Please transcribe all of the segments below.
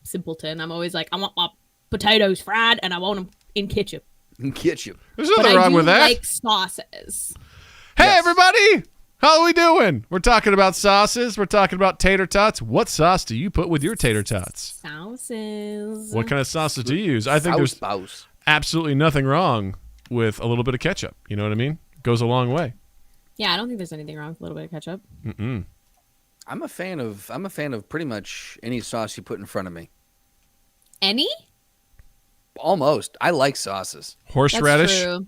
simpleton. I'm always like, I want my potatoes fried and I want them in ketchup. There's nothing wrong with that. I like sauces. Hey, Yes. everybody. How are we doing? We're talking about sauces. We're talking about tater tots. What sauce do you put with your tater tots? Sauces. What kind of sauces do you use? I think there's absolutely nothing wrong with a little bit of ketchup. You know what I mean? Goes a long way. Yeah, I don't think there's anything wrong with a little bit of ketchup. Mm-mm. I'm a fan of pretty much any sauce you put in front of me. Any? Almost. I like sauces. Horseradish? That's true.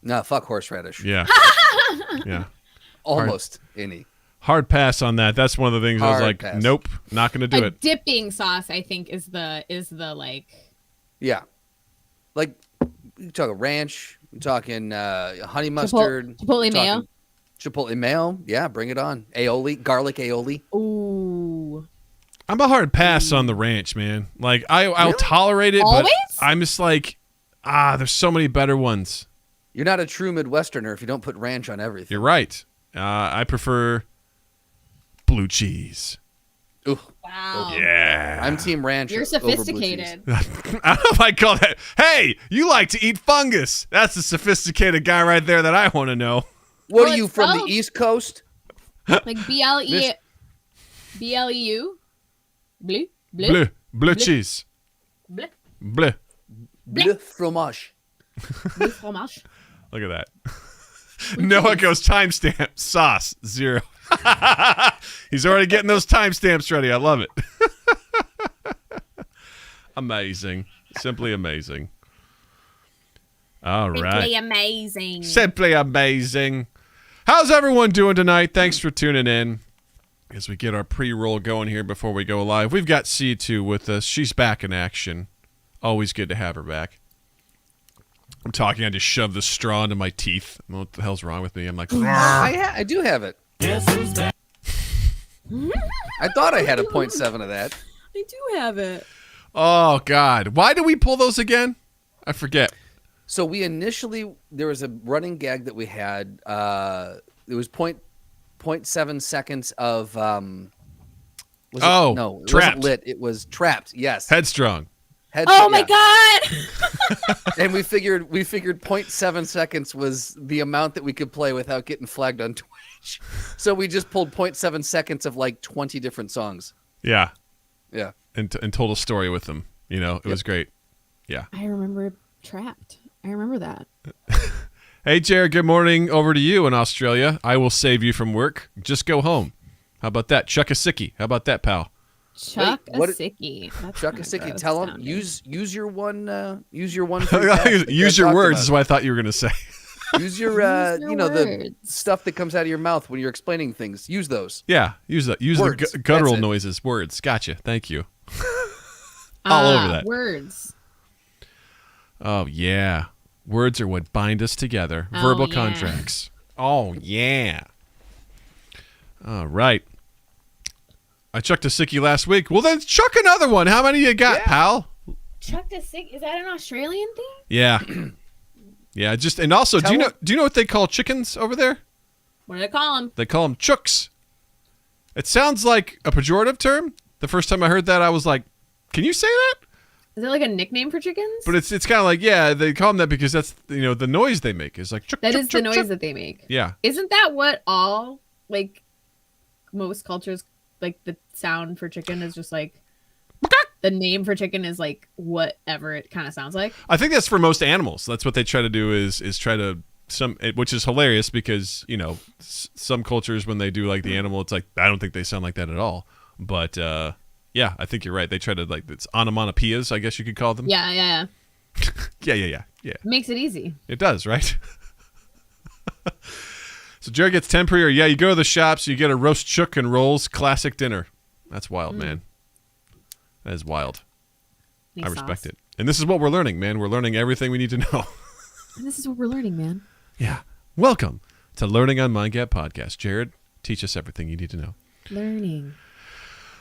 No, fuck horseradish. Yeah. Yeah. Almost any. Hard pass on that. That's one of the things I was Hard like, pass. nope, not going to do A it. dipping sauce, I think, is the like. Yeah. Like, you talking ranch, you're talking honey mustard. Chipotle mayo. Chipotle mayo. Yeah, bring it on. Aioli, garlic aioli. Ooh. I'm a hard pass on the ranch, man. Like, I'll tolerate it, Always? but I'm just like, there's so many better ones. You're not a true Midwesterner if you don't put ranch on everything. You're right. I prefer blue cheese. Ooh. Wow. Yeah. I'm team ranch. You're over blue cheese. sophisticated. I don't know if I call that. Hey, you like to eat fungus. That's a sophisticated guy right there that I want to know. What Well, are you it's from both. the East Coast? Like BLEU. Blue? Blue? Blue cheese. Bleu. Bleu. Bleu fromage. Bleu fromage. Look at that. Noah goes timestamp sauce 0. He's already getting those timestamps ready. I love it. Amazing. Simply amazing. All right. Simply amazing. Simply amazing. How's everyone doing tonight? Thanks for tuning in. As we get our pre-roll going here before we go live, we've got C2 with us. She's back in action. Always good to have her back. I'm talking, I just shoved the straw into my teeth. I don't know what the hell's wrong with me. I'm like, I do have it. I thought I had a 0.7 of that. I do have it. oh, God. Why do we pull those again? I forget. So there was a running gag that we had. It was 0.7 seconds of. Was Oh, it, no, it Trapped. wasn't lit. It was trapped. Yes. Headstrong. Oh my God. And we figured 0.7 seconds was the amount that we could play without getting flagged on Twitch. So we just pulled 0.7 seconds of like 20 different songs. Yeah. Yeah. And told a story with them. You know, it was great. Yeah. I remember Trapped. I remember that. Hey, Jared, good morning over to you in Australia. I will save you from work. Just go home. How about that? Chuck a sickie. How about that, pal? Chuck Wait, what- a sickie. That's Chuck a kinda sickie. gross Tell him sounding. use your one. Use your one. free pass that Use Dad your talked words about. is what I thought you were going to say. Use your, Use your the words. stuff that comes out of your mouth when you're explaining things. Use those. Yeah, use that. Use Words. the guttural That's it. noises. Words. Gotcha. Thank you. All over that. Words. Oh, yeah. Words are what bind us together. Oh, Verbal yeah. contracts. Oh, yeah. All right. I chucked a sickie last week. Well, then chuck another one. How many you got, Yeah. pal? Chuck a sick. Is that an Australian thing? Yeah. Yeah, and also, Tell do you know what they call chickens over there? What do they call them? They call them chooks. It sounds like a pejorative term. The first time I heard that, I was like, can you say that? Is it like a nickname for chickens? But it's kind of like, yeah, they call them that because that's, the noise they make is like chook, That chook, is the chook, noise chook. that they make. Yeah. Isn't that what all, like, most cultures, like, the sound for chicken is just like, the name for chicken is like whatever it kind of sounds like? I think that's for most animals. That's what they try to do is try to which is hilarious because, some cultures when they do like the animal, it's like, I don't think they sound like that at all. But, yeah, I think you're right. They try to it's onomatopoeias, I guess you could call them. Yeah. Yeah. Makes it easy. It does, right? So Jared gets 10 per year. Yeah, you go to the shops, you get a roast chook and rolls classic dinner. That's wild, man. That is wild. Makes I respect sauce. it. And this is what we're learning, man. We're learning everything we need to know. And this is what we're learning, man. Yeah. Welcome to Learning on MindGap Podcast. Jared, teach us everything you need to know. Learning.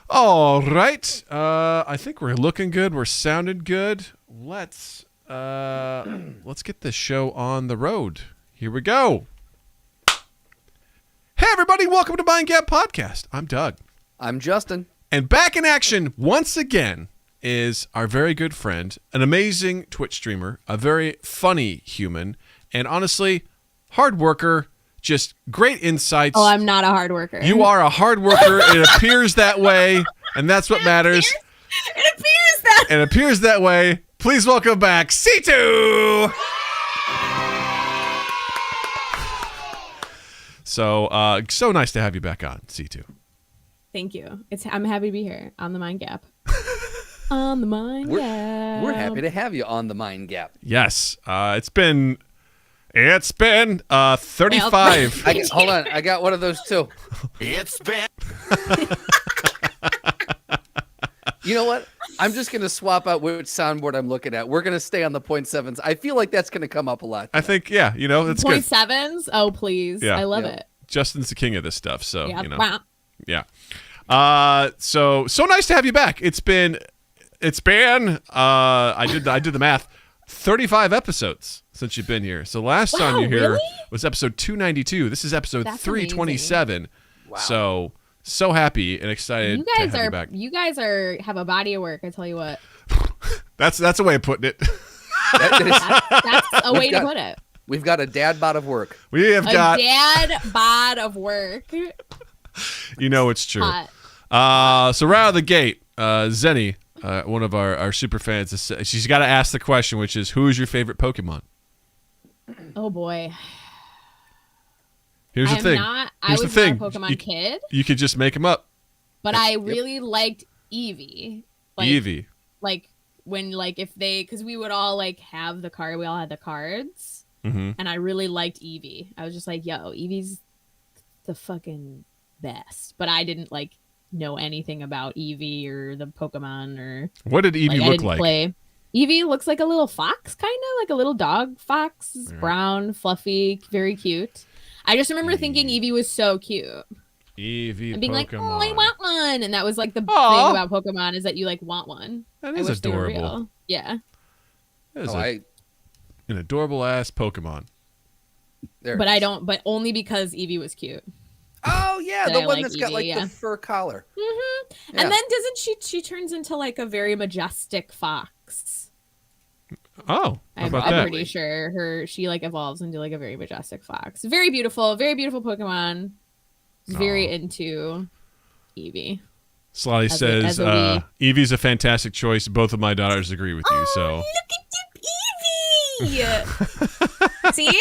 All right. I think we're looking good. We're sounding good. Let's get this show on the road. Here we go. Hey, everybody. Welcome to MindGap Podcast. I'm Doug. I'm Justin. And back in action once again is our very good friend, an amazing Twitch streamer, a very funny human, and honestly, hard worker, just great insights. Oh, I'm not a hard worker. You are a hard worker. It appears that way, and that's what matters. It appears that way. Please welcome back C2! So nice to have you back on, C2. Thank you. I'm happy to be here on the Mind Gap. On the Mind Gap. We're happy to have you on the Mind Gap. Yes. It's been 35. Hold on. I got one of those too. It's been. You know what? I'm just going to swap out which soundboard I'm looking at. We're going to stay on the 0.7s. I feel like that's going to come up a lot. I think, yeah, it's Point good. sevens? Oh, please. Yeah. I love Yep. it. Justin's the king of this stuff, so, Yeah. Yeah. So nice to have you back. It's been I did the math, 35 episodes since you've been here. So last time you were here really? was episode 292. This is episode That's 327. Wow. So happy and excited You to guys have you back. You guys have a body of work, I tell you what. That's a way of putting it. That's a way to put it. We've got a dad bod of work. We have got dad bod of work. it's true. Hot. So right out of the gate, Zenny, one of our super fans, she's got to ask the question, which is, who is your favorite Pokemon? Oh boy. Here's the thing. I was not a Pokemon kid. You could just make them up. But I really liked Eevee. Eevee. Like when because we would all have the card. We all had the cards. Mm-hmm. And I really liked Eevee. I was just like, yo, Eevee's the fucking best. But I didn't know anything about Eevee or the Pokemon or what did Eevee look like? Play. Eevee looks like a little fox, kind of like a little dog fox. It's brown, fluffy, very cute. I just remember thinking Eevee was so cute. Eevee and being Pokemon. like, oh, I want one. And that was the thing about Pokemon is that you want one. That is I wish adorable. They were real. Yeah. That is an adorable ass Pokemon. But only because Eevee was cute. Oh yeah, the one that's got Eevee, the fur collar. Mm-hmm. Yeah. And then doesn't she turns into a very majestic fox. Oh, how about I'm that? pretty sure she evolves into a very majestic fox. Very beautiful Pokemon. Very into Eevee. Slotty says Eevee's a fantastic choice. Both of my daughters agree with you. So look at Eevee. See?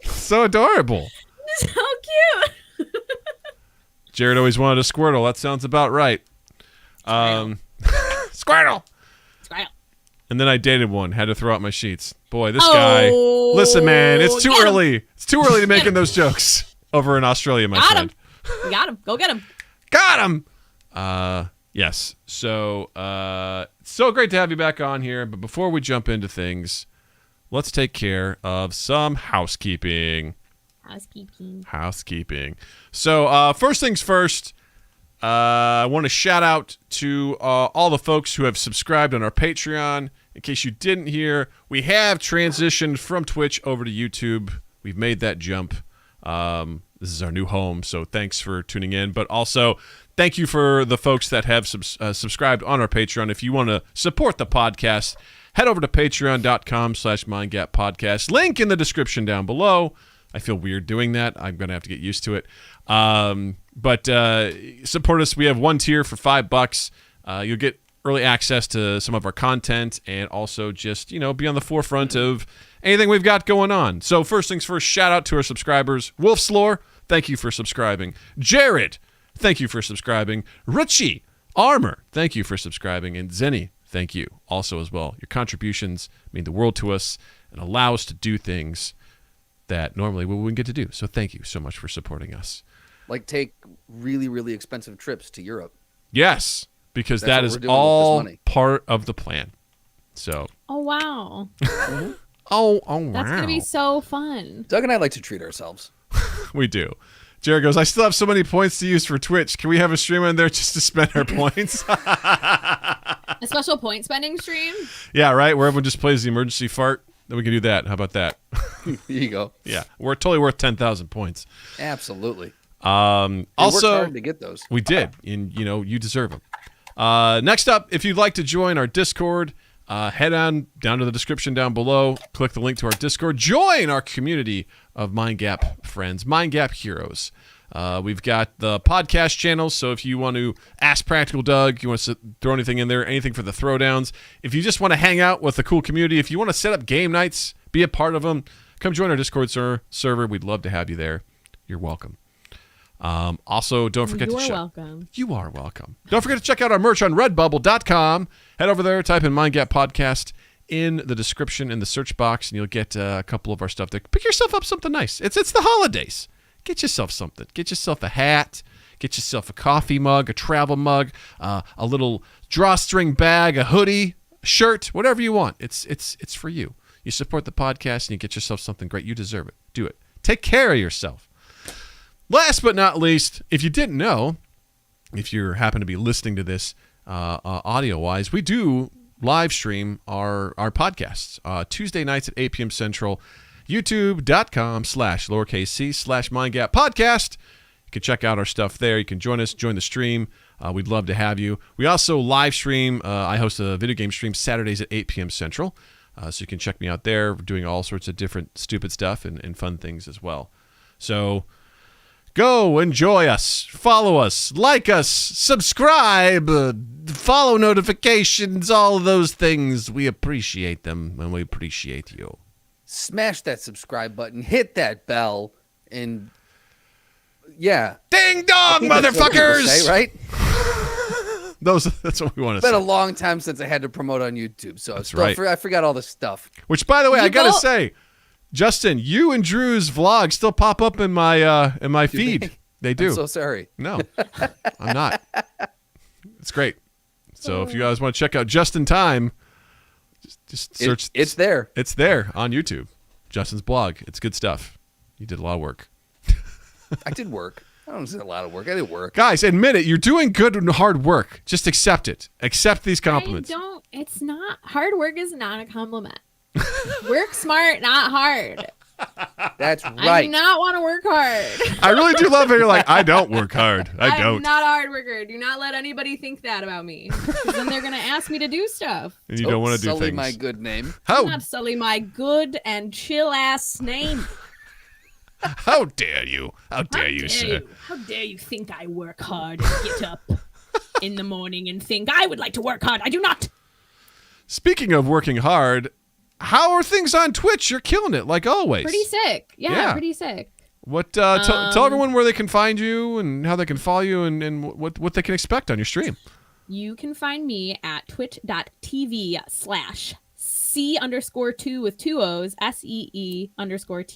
So adorable. So cute. Jared always wanted a Squirtle. That sounds about right. Squirtle. Squirtle. And then I dated one. Had to throw out my sheets. Boy, this guy. Listen, man, it's too early. It's too early to making those jokes over in Australia, my friend. We got him. Go get him. Got him. Yes. So, so great to have you back on here. But before we jump into things, let's take care of some housekeeping. Housekeeping. So, first things first. I want to shout out to all the folks who have subscribed on our Patreon. In case you didn't hear, we have transitioned from Twitch over to YouTube. We've made that jump. This is our new home, so thanks for tuning in. But also, thank you for the folks that have subscribed on our Patreon. If you want to support the podcast, head over to patreon.com/mindgappodcast. Link in the description down below. I feel weird doing that. I'm going to have to get used to it. But support us. We have one tier for $5. You'll get early access to some of our content and also just, be on the forefront of anything we've got going on. So first things first, shout out to our subscribers. Wolf's Lore, thank you for subscribing. Jared, thank you for subscribing. Richie, Armor, thank you for subscribing. And Zenny, thank you also as well. Your contributions mean the world to us and allow us to do things that normally we wouldn't get to do. So thank you so much for supporting us. Take really, really expensive trips to Europe. Yes, because that is all part of the plan. So. Oh, wow. Oh, wow. That's going to be so fun. Doug and I like to treat ourselves. We do. Jared goes, I still have so many points to use for Twitch. Can we have a stream on there just to spend our points? A special point spending stream? Yeah, right? Where everyone just plays the emergency fart. Then we can do that. How about that? Here you go. Yeah. We're totally worth 10,000 points. Absolutely. We Also, worked hard to get those. we did, and you deserve them. Next up, if you'd like to join our Discord, head on down to the description down below. Click the link to our Discord. Join our community of Mind Gap friends, Mind Gap heroes. We've got the podcast channels, so if you want to ask Practical Doug, you want to throw anything in there, anything for the Throwdowns. If you just want to hang out with the cool community, if you want to set up game nights, be a part of them, come join our Discord server. We'd love to have you there. You're welcome. Also, don't forget to check. welcome. You are welcome. Don't forget to check out our merch on redbubble.com. Head over there, type in Mind Gap Podcast in the description in the search box, and you'll get a couple of our stuff there. Pick yourself up something nice. It's the holidays. Get yourself something. Get yourself a hat. Get yourself a coffee mug, a travel mug, a little drawstring bag, a hoodie, a shirt, whatever you want. It's for you. You support the podcast and you get yourself something great. You deserve it. Do it. Take care of yourself. Last but not least, if you didn't know, if you happen to be listening to this audio-wise, we do live stream our podcasts Tuesday nights at 8 p.m. Central, youtube.com/c/mindgappodcast. You can check out our stuff there. You can join us, join the stream. We'd love to have you. We also live stream. I host a video game stream Saturdays at 8 p.m. Central, so you can check me out there. We're doing all sorts of different stupid stuff and fun things as well. So go enjoy us, follow us, like us, subscribe, follow notifications, all of those things. We appreciate them, and we appreciate you. Smash that subscribe button, hit that bell, and yeah. Ding dong, motherfuckers! Say, right? That's what we want to It's been say. a long time since I had to promote on YouTube, so That's right. I forgot all this stuff. Which, by the way, You I gotta both- say, Justin, you and Drew's vlog still pop up in my feed. They do. I'm so sorry. No, I'm not. It's great. So if you guys want to check out Just in Time, just search. It's there. It's there on YouTube. Justin's blog. It's good stuff. You did a lot of work. I did work. I don't say a lot of work. I did work. Guys, admit it. You're doing good and hard work. Just accept it. Accept these compliments. It's not, hard work is not a compliment. Work smart, not hard. That's I right. do not want to work hard. I really do love how you're like, I don't work hard. I I'm don't. not a hard worker. Do not let anybody think that about me. 'Cause then they're going to ask me to do stuff. And you don't want to do sully things. my good name. How Not sully my good and chill ass name. how dare you? How dare you, sir? How dare you think I work hard and get up in the morning and think I would like to work hard? I do not. Speaking of working hard, how are things on Twitch? You're killing it, like always. Pretty sick. Yeah. Pretty sick. What? Tell everyone where they can find you and how they can follow you and what they can expect on your stream. You can find me at twitch.tv/C_2 with 2 O's,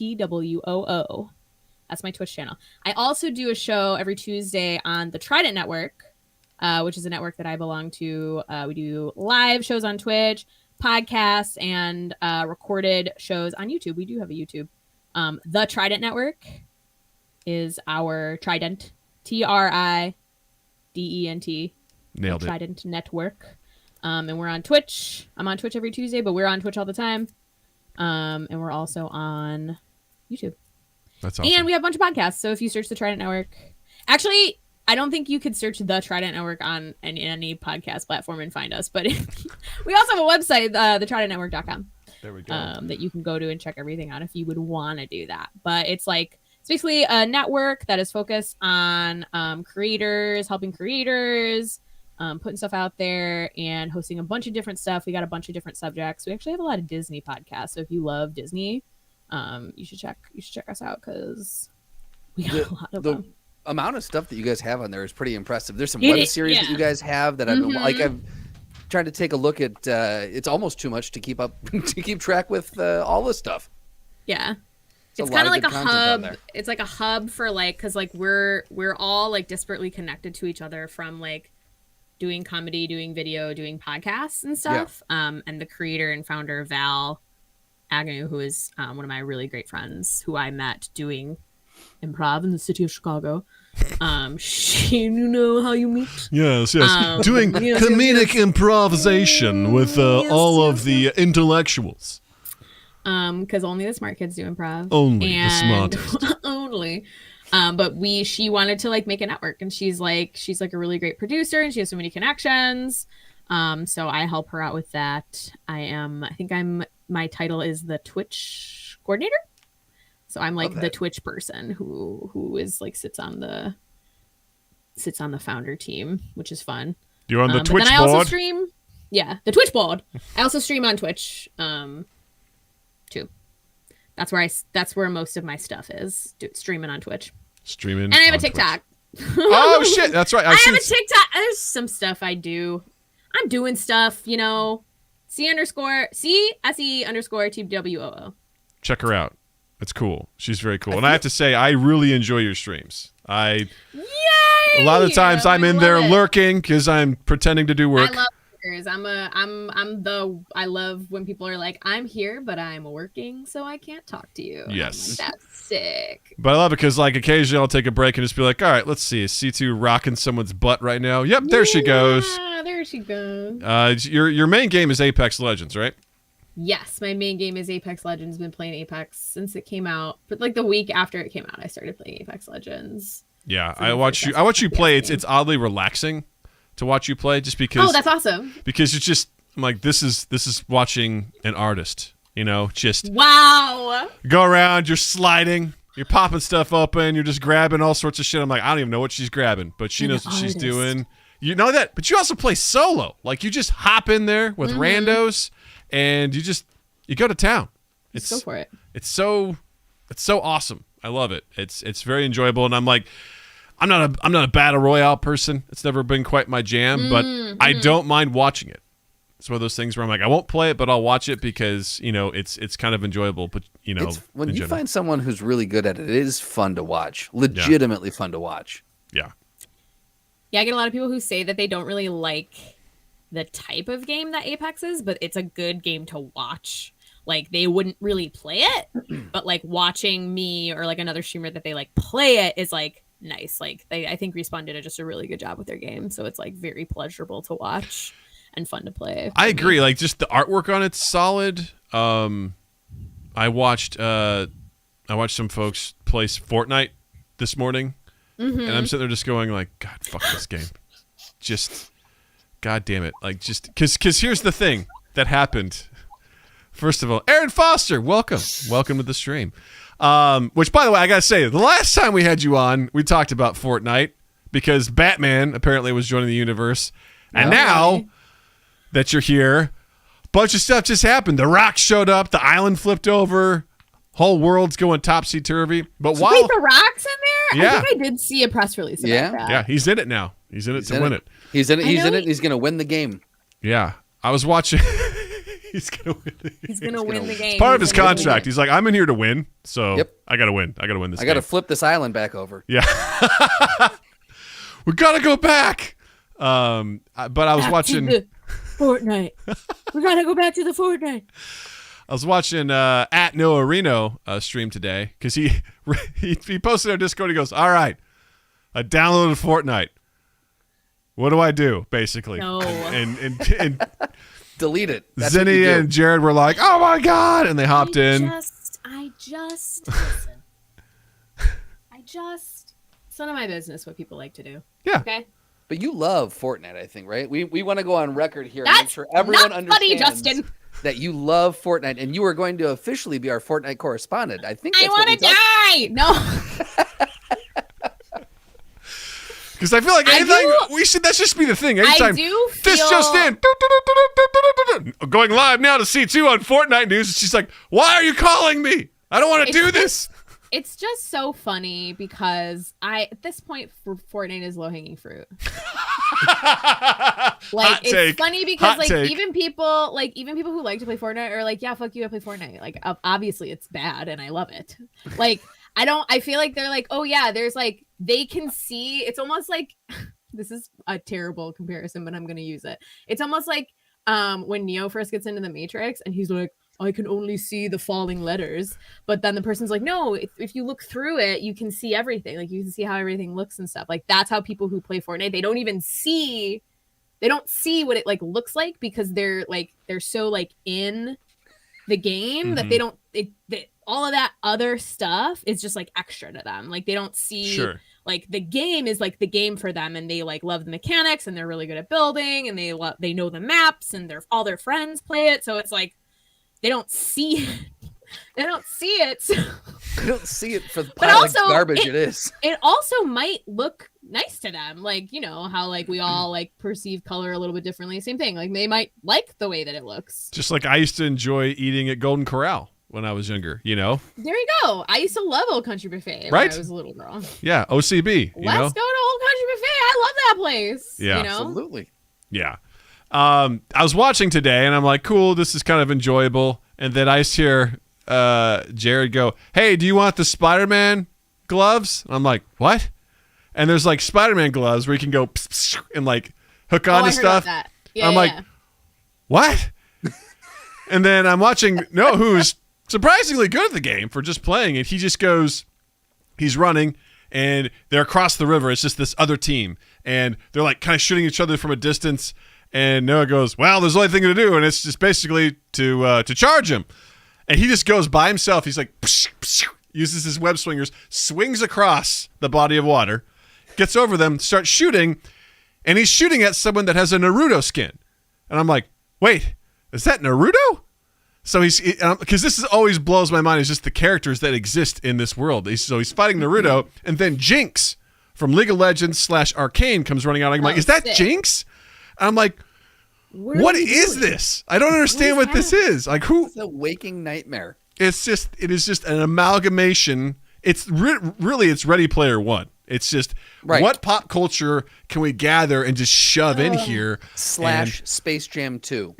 SEE_TWOO. That's my Twitch channel. I also do a show every Tuesday on the Trident Network, which is a network that I belong to. We do live shows on Twitch, podcasts, and recorded shows on YouTube. We do have a YouTube. The Trident Network is our Trident, TRIDENT. Nailed it. Trident Network. And we're on Twitch. I'm on Twitch every Tuesday, but we're on Twitch all the time. And we're also on YouTube. That's awesome. And we have a bunch of podcasts. So if you search the Trident Network, actually, I don't think you could search the Trident Network on any podcast platform and find us. But we also have a website, thetridentnetwork.com, there we go. that you can go to and check everything out if you would want to do that. But it's basically a network that is focused on creators, helping creators, putting stuff out there and hosting a bunch of different stuff. We got a bunch of different subjects. We actually have a lot of Disney podcasts. So if you love Disney, you should check us out because we got a lot of them. The amount of stuff that you guys have on there is pretty impressive. There's some web series that you guys have that I've tried to take a look at. It's almost too much to keep up to keep track with all this stuff. Yeah. It's kind of like a content on hub. there. It's like a hub for because we're all disparately connected to each other from doing comedy, doing video, doing podcasts and stuff. And the creator and founder Val Agnew, who is one of my really great friends who I met doing improv in the city of Chicago. You know how you meet. Yes. Doing comedic improvisation with all of the intellectuals. Because only the smart kids do improv. Only the smartest. Only. But she wanted to like make a network, and she's like a really great producer, and she has so many connections. So I help her out with that. My title is the Twitch coordinator. So I'm like the Twitch person who is like sits on the founder team, which is fun. You're on the Twitch board? Then I also stream. Yeah, the Twitch board. I also stream on Twitch, too. That's where most of my stuff is. streaming on Twitch. Streaming. And I have a TikTok. Oh shit, that's right. I have a TikTok. There's some stuff I do. I'm doing stuff, you know. CSE_TWOO. Check her out. It's cool. She's very cool. And I have to say, I really enjoy your streams. Yay! A lot of the times I'm in there lurking because I'm pretending to do work. I love lurkers. I love when people are like, I'm here, but I'm working, so I can't talk to you. Yes. That's sick. But I love it because like occasionally I'll take a break and just be like, all right, let's see. Is C2 rocking someone's butt right now? Yep, there she goes. There she goes. Your main game is Apex Legends, right? Yes, my main game is Apex Legends. Been playing Apex since it came out, but like the week after it came out, I started playing Apex Legends. Yeah, I watch you play. It's oddly relaxing to watch you play, just because. Oh, that's awesome. Because it's just I'm like this is watching an artist. You know, just wow. Go around, you're sliding, you're popping stuff open, you're just grabbing all sorts of shit. I'm like, I don't even know what she's grabbing, but she knows what she's doing. You know that, but you also play solo. Like you just hop in there with randos. And you go to town. Let's go for it. It's so awesome. I love it. It's very enjoyable. And I'm like, I'm not a battle royale person. It's never been quite my jam, but I don't mind watching it. It's one of those things where I'm like, I won't play it, but I'll watch it because it's kind of enjoyable. But when you find someone who's really good at it, it is fun to watch. Legitimately fun to watch. Yeah. Yeah, I get a lot of people who say that they don't really like the type of game that Apex is, but it's a good game to watch. Like they wouldn't really play it, but like watching me or like another streamer that they like play it is like nice. Like I think Respawn did just a really good job with their game, so it's like very pleasurable to watch and fun to play. I agree. Like just the artwork on it's solid. I watched some folks play Fortnite this morning, and I'm sitting there just going like, God, fuck this game. Just God damn it. Like, just because here's the thing that happened. First of all, Aaron Foster, welcome to the stream. Which, by the way, I got to say, the last time we had you on, we talked about Fortnite because Batman apparently was joining the universe. And now that you're here, a bunch of stuff just happened. The Rock showed up, the island flipped over, whole world's going topsy-turvy. But while wait, the Rock's in there? Yeah. I think I did see a press release about that. Yeah, he's in it now. He's in it to win it. He's in it. He's in it. He's going to win the game. Yeah. I was watching. He's going to win the game. He's going to win the game. It's part of his contract. He's like, I'm in here to win. So yep. I got to win. I got to win this game. I got to flip this island back over. Yeah. We got to go back. But I was watching Fortnite. We got to go back to the Fortnite. I was watching at Noah Reno stream today because he posted on Discord. He goes, all right, I downloaded Fortnite. What do I do, basically? No. And delete it. That's Zinni and Jared were like, oh my God. And they hopped in. Listen. It's none of my business what people like to do. Yeah. Okay. But you love Fortnite, I think, right? We want to go on record here and make sure everyone understands Justin. that you love Fortnite, and you are going to officially be our Fortnite correspondent. I think that's I want to die. No. Because I feel like anything that should be the thing. Anytime I do feel... this just in, going live now to C2 on Fortnite news. And she's like, "Why are you calling me? I don't want to do this." It's just so funny because at this point, Fortnite is low hanging fruit. Like it's funny because even people who like to play Fortnite are like, yeah, fuck you, I play Fortnite. Like obviously it's bad and I love it. Like I feel like they're like, oh yeah, there's like they can see. It's almost like this is a terrible comparison, but I'm gonna use it. It's almost like when Neo first gets into the Matrix and he's like, I can only see the falling letters, but then the person's like, no, if you look through it, you can see everything. Like you can see how everything looks and stuff. Like that's how people who play Fortnite, they don't see what it like looks like because they're so like in the game that all of that other stuff is just like extra to them. Like they don't see Sure. like the game is like the game for them, and they like love the mechanics, and they're really good at building, and they know the maps, and all their friends play it. So it's like they don't see they don't see it. I don't see it for the But pile also, of garbage it is. It also might look nice to them. Like, you know, how like we all like perceive color a little bit differently. Same thing. Like they might like the way that it looks. Just like I used to enjoy eating at Golden Corral when I was younger, you know? There you go. I used to love Old Country Buffet Right? when I was a little girl. Yeah, OCB, you know? Let's go to Old Country Buffet. I love that place. Yeah. You know? Absolutely. Yeah. I was watching today, and I'm like, cool, this is kind of enjoyable. And then I just hear Jared go, hey, do you want the Spider-Man gloves? And I'm like, what? And there's like Spider-Man gloves where you can go pss, pss, and like hook on I to heard about stuff. that. Yeah, I'm like, what? And then I'm watching Noah, who's surprisingly good at the game for just playing it. He just goes, he's running, and they're across the river. It's just this other team, and they're like kind of shooting each other from a distance. And Noah goes, well, there's only thing to do, and it's just basically to charge him. And he just goes by himself. He's like, psh, psh, uses his web swingers, swings across the body of water, gets over them, starts shooting, and he's shooting at someone that has a Naruto skin. And I'm like, wait, is that Naruto? So because this is always blows my mind, is just the characters that exist in this world. So he's fighting Naruto, and then Jinx from League of Legends / Arcane comes running out. I'm like, is that sick. Jinx? And I'm like, what is this? I don't understand what this is. Like, who? It's a waking nightmare. It is just an amalgamation. It's really it's Ready Player One. It's just Right. what pop culture can we gather and just shove in here? / Space Jam 2.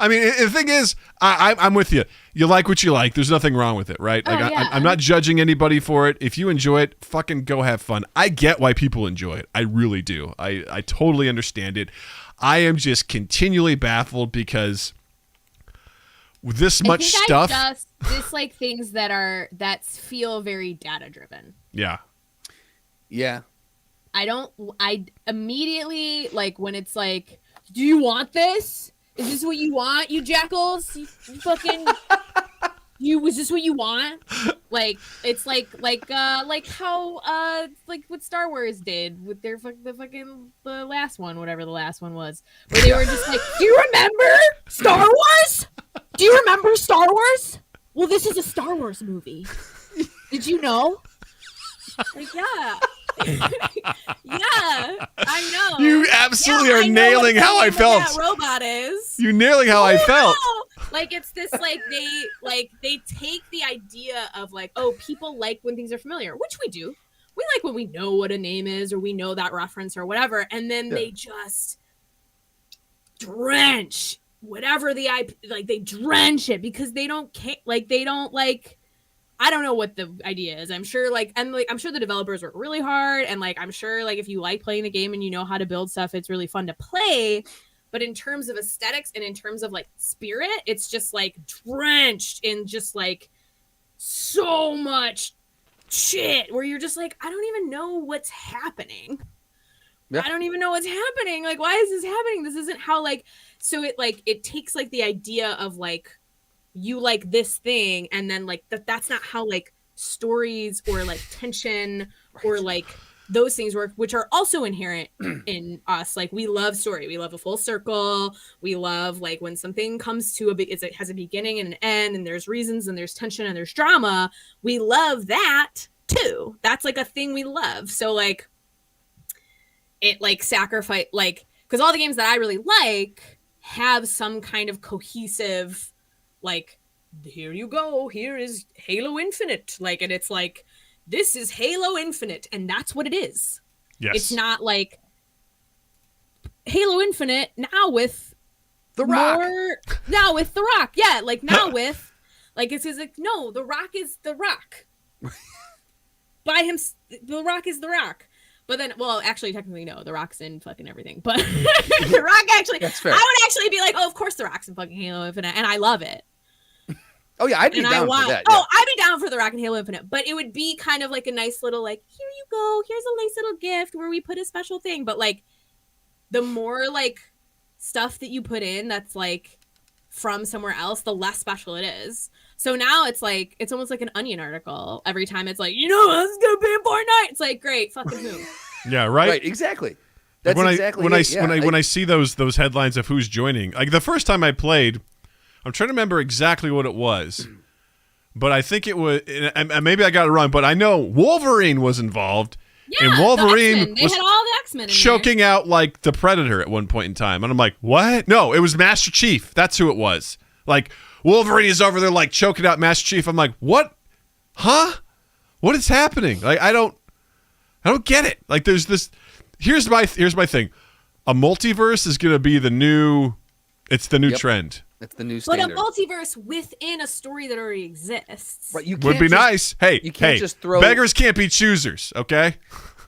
I mean, the thing is, I'm with you. You like what you like. There's nothing wrong with it, right? Like, yeah. I'm not judging anybody for it. If you enjoy it, fucking go have fun. I get why people enjoy it. I really do. I totally understand it. I am just continually baffled because with this much stuff. I just dislike things that feel very data driven. Yeah. Yeah. I immediately, like, when it's like, do you want this? Is this what you want, you jackals? You fucking, is this what you want? Like, it's like how, like what Star Wars did with their the last one, whatever the last one was, where they were just like, do you remember Star Wars? Do you remember Star Wars? Well, this is a Star Wars movie. Did you know? Like, yeah. Yeah, I know. You absolutely are I know nailing what how I the name of felt. That robot is. You nailing how I felt. No! Like, it's this, like, they take the idea of, like, oh, people like when things are familiar, which we do. We like when we know what a name is, or we know that reference or whatever, and then they just drench whatever the IP, like, they drench it because they don't care, like, they don't, like, I don't know what the idea is. I'm sure, like, and like, I'm sure the developers work really hard, and like, I'm sure, like, if you like playing the game and you know how to build stuff, it's really fun to play. But in terms of aesthetics and in terms of like spirit, it's just like drenched in just like so much shit where you're just like, I don't even know what's happening. Yeah. I don't even know what's happening. Like, why is this happening? This isn't how, like, so it, like, it takes like the idea of like, you like this thing, and then like that's not how like stories or like tension or like those things work, which are also inherent in us. Like, we love story, we love a full circle, we love like when something comes to it has a beginning and an end, and there's reasons and there's tension and there's drama. We love that too. That's like a thing we love. So like it like sacrifice, like, because all the games that I really like have some kind of cohesive, like, here you go, here is Halo Infinite, like, and it's like, this is Halo Infinite, and that's what it is. Yes. It's not like Halo Infinite now with The Rock. Now with The Rock. Yeah, like, now with, like, it's like, no, The Rock is The Rock. By him, The Rock is The Rock. But then, well, actually, technically, no, The Rock's in fucking everything. But The Rock actually, That's fair. I would actually be like, oh, of course The Rock's in fucking Halo Infinite, and I love it. Oh, yeah, I'd be down for that. Yeah. Oh, I'd be down for The Rock and Halo Infinite. But it would be kind of like a nice little, like, here you go, here's a nice little gift where we put a special thing. But, like, the more, like, stuff that you put in that's, like, from somewhere else, the less special it is. So now it's like, it's almost like an Onion article. Every time it's like, you know, this is going to be in Fortnite. It's like, great, fucking who? Yeah, right? Right, exactly. That's when I see those headlines of who's joining. Like the first time I played, I'm trying to remember exactly what it was. But I think it was, and maybe I got it wrong, but I know Wolverine was involved. Yeah, and Wolverine they had all the X-Men in choking out like the Predator at one point in time. And I'm like, what? No, it was Master Chief. That's who it was. Like Wolverine is over there like choking out Master Chief. I'm like, what? Huh? What is happening? Like I don't get it. Like there's this. Here's my thing. A multiverse is going to be the new. It's the new trend. It's the new standard. But a multiverse within a story that already exists. Right, you can't would be nice. Hey, you can't just throw. Beggars can't be choosers. Okay.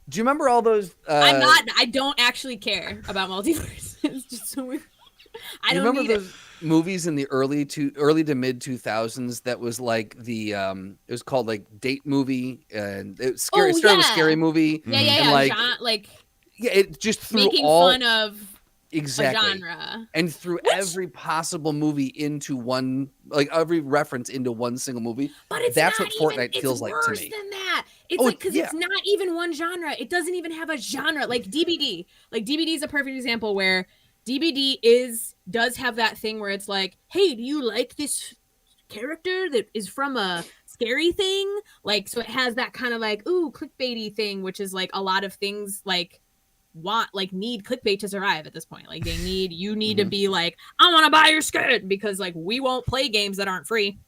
Do you remember all those? I don't actually care about multiverse. It's just so weird. I don't remember need those movies in the early to mid 2000s that was like the it was called like Date Movie and it was scary. Started with Scary Movie. Yeah. And it just threw making all fun of. Exactly. A genre. And threw every possible movie into one, like every reference into one single movie. But it's that's not what Fortnite even, feels like to me. It's worse than that. It's because it's not even one genre. It doesn't even have a genre. Like DBD. Like DBD is a perfect example where DBD does have that thing where it's like, hey, do you like this character that is from a scary thing? Like, so it has that kind of like, ooh, clickbaity thing, which is like a lot of things like need clickbait to survive at this point. Like you need to be like, I want to buy your skin because like we won't play games that aren't free.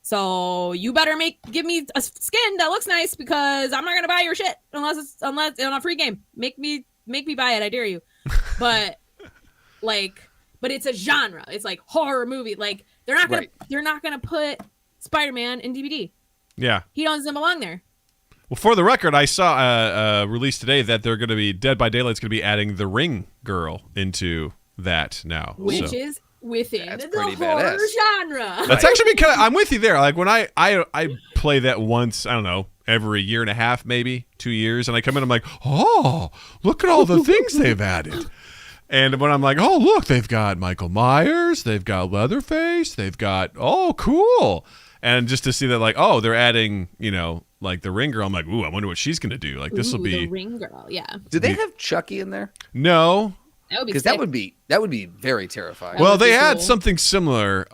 So you better give me a skin that looks nice because I'm not gonna buy your shit unless it's on a free game. Make me buy it. I dare you. But but it's a genre. It's like horror movie. Like they're not gonna put Spider-Man in DVD. Yeah, he doesn't belong there. Well, for the record, I saw a release today that they're going to be Dead by Daylight's going to be adding the Ring Girl into that now, which is within the horror badass. genre. That's actually kind of. I'm with you there. Like when I play that once, I don't know, every year and a half, maybe 2 years, and I come in, I'm like, oh, look at all the things they've added. And when I'm like, oh, look, they've got Michael Myers, they've got Leatherface, they've got, oh, cool. And just to see that, like, oh, they're adding, like the Ring Girl. I'm like, ooh, I wonder what she's gonna do. Like, this will be the Ring Girl. Yeah. Do they have Chucky in there? No. Because that would be very terrifying. Well, they had something similar,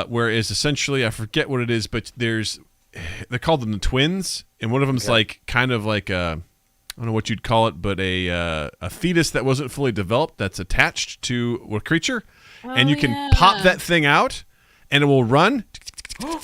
where it's essentially, I forget what it is, but they called them the twins, and one of them's like kind of like a, I don't know what you'd call it, but a fetus that wasn't fully developed that's attached to a creature, and you can pop that thing out, and it will run,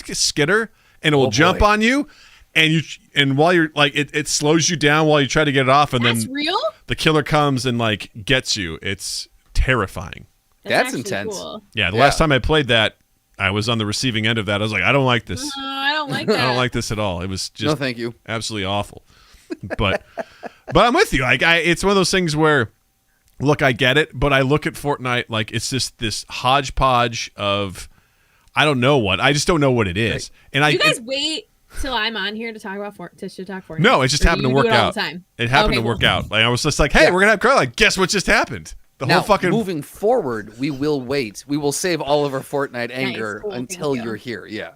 skitter, and it will jump on you, and while you're like, it slows you down while you try to get it off, and then real? The killer comes and like gets you. It's terrifying. That's intense. Cool. Yeah, the last time I played that, I was on the receiving end of that. I was like, I don't like this. I don't like that. I don't like this at all. It was just no, thank you. Absolutely awful. But I'm with you. Like it's one of those things where, look, I get it, but I look at Fortnite like it's just this hodgepodge of, I don't know what. I just don't know what it is. Right. And you guys wait till I'm on here to talk about Fortnite. No, it just happened to work out. It happened to work out. Like I was just like, hey, we're gonna have Carl. Like, guess what just happened? Whole fucking moving forward, we will wait. We will save all of our Fortnite anger until you're here. Yeah.